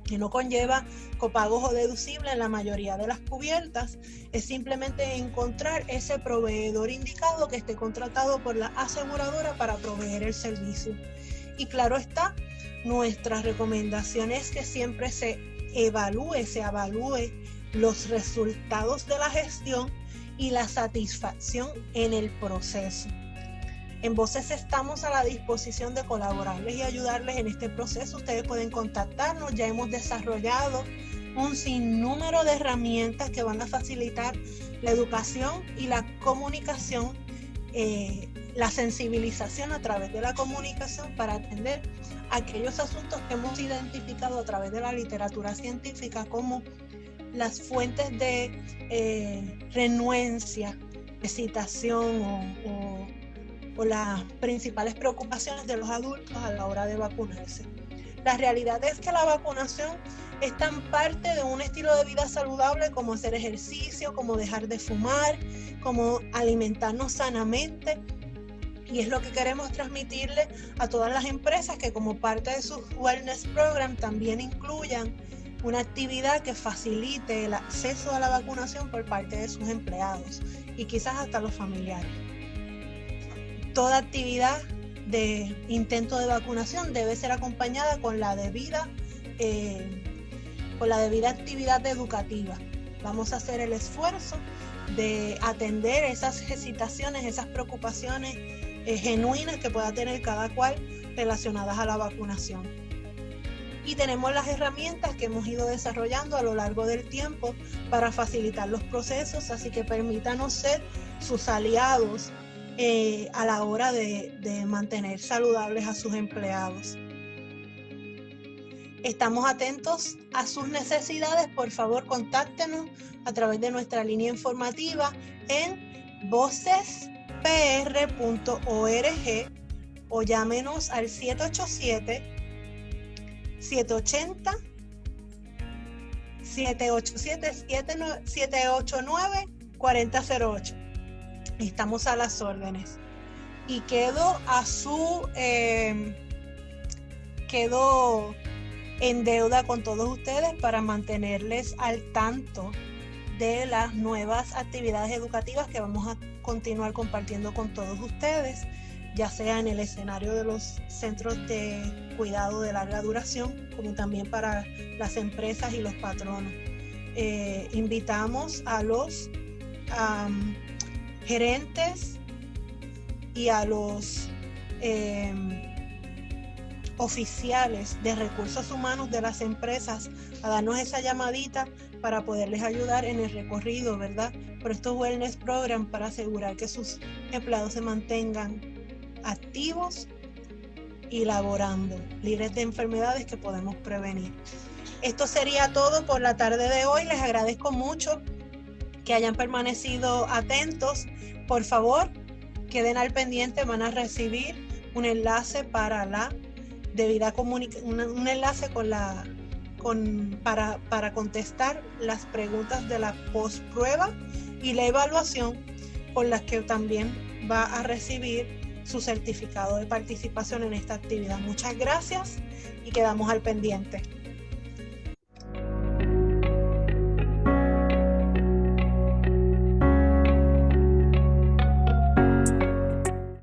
A: que no conlleva copagos o deducibles en la mayoría de las cubiertas. Es simplemente encontrar ese proveedor indicado que esté contratado por la aseguradora para proveer el servicio. Y claro está, nuestra recomendación es que siempre se evalúe los resultados de la gestión y la satisfacción en el proceso. En Voces estamos a la disposición de colaborarles y ayudarles en este proceso. Ustedes pueden contactarnos, ya hemos desarrollado un sinnúmero de herramientas que van a facilitar la educación y la comunicación, la sensibilización a través de la comunicación para atender aquellos asuntos que hemos identificado a través de la literatura científica como las fuentes de renuencia, excitación o las principales preocupaciones de los adultos a la hora de vacunarse. La realidad es que la vacunación es tan parte de un estilo de vida saludable como hacer ejercicio, como dejar de fumar, como alimentarnos sanamente. Y es lo que queremos transmitirle a todas las empresas, que como parte de su Wellness Program también incluyan una actividad que facilite el acceso a la vacunación por parte de sus empleados y quizás hasta los familiares. Toda actividad de intento de vacunación debe ser acompañada con la debida actividad educativa. Vamos a hacer el esfuerzo de atender esas excitaciones, esas preocupaciones genuinas que pueda tener cada cual relacionadas a la vacunación. Y tenemos las herramientas que hemos ido desarrollando a lo largo del tiempo para facilitar los procesos, así que permítanos ser sus aliados a la hora de mantener saludables a sus empleados. Estamos atentos a sus necesidades. Por favor, contáctenos a través de nuestra línea informativa en vocespr.org o llámenos al 787-789-4008. Estamos a las órdenes. Y quedo en deuda con todos ustedes para mantenerles al tanto de las nuevas actividades educativas que vamos a continuar compartiendo con todos ustedes, ya sea en el escenario de los centros de cuidado de larga duración, como también para las empresas y los patronos. Invitamos a los gerentes y a los oficiales de recursos humanos de las empresas a darnos esa llamadita para poderles ayudar en el recorrido, ¿verdad? Por estos wellness program, para asegurar que sus empleados se mantengan activos y laborando, libres de enfermedades que podemos prevenir. Esto sería todo por la tarde de hoy. Les agradezco mucho que hayan permanecido atentos. Por favor, queden al pendiente, van a recibir un enlace para la debida comunicación, un enlace para contestar las preguntas de la postprueba y la evaluación, con las que también va a recibir su certificado de participación en esta actividad. Muchas gracias y quedamos al pendiente.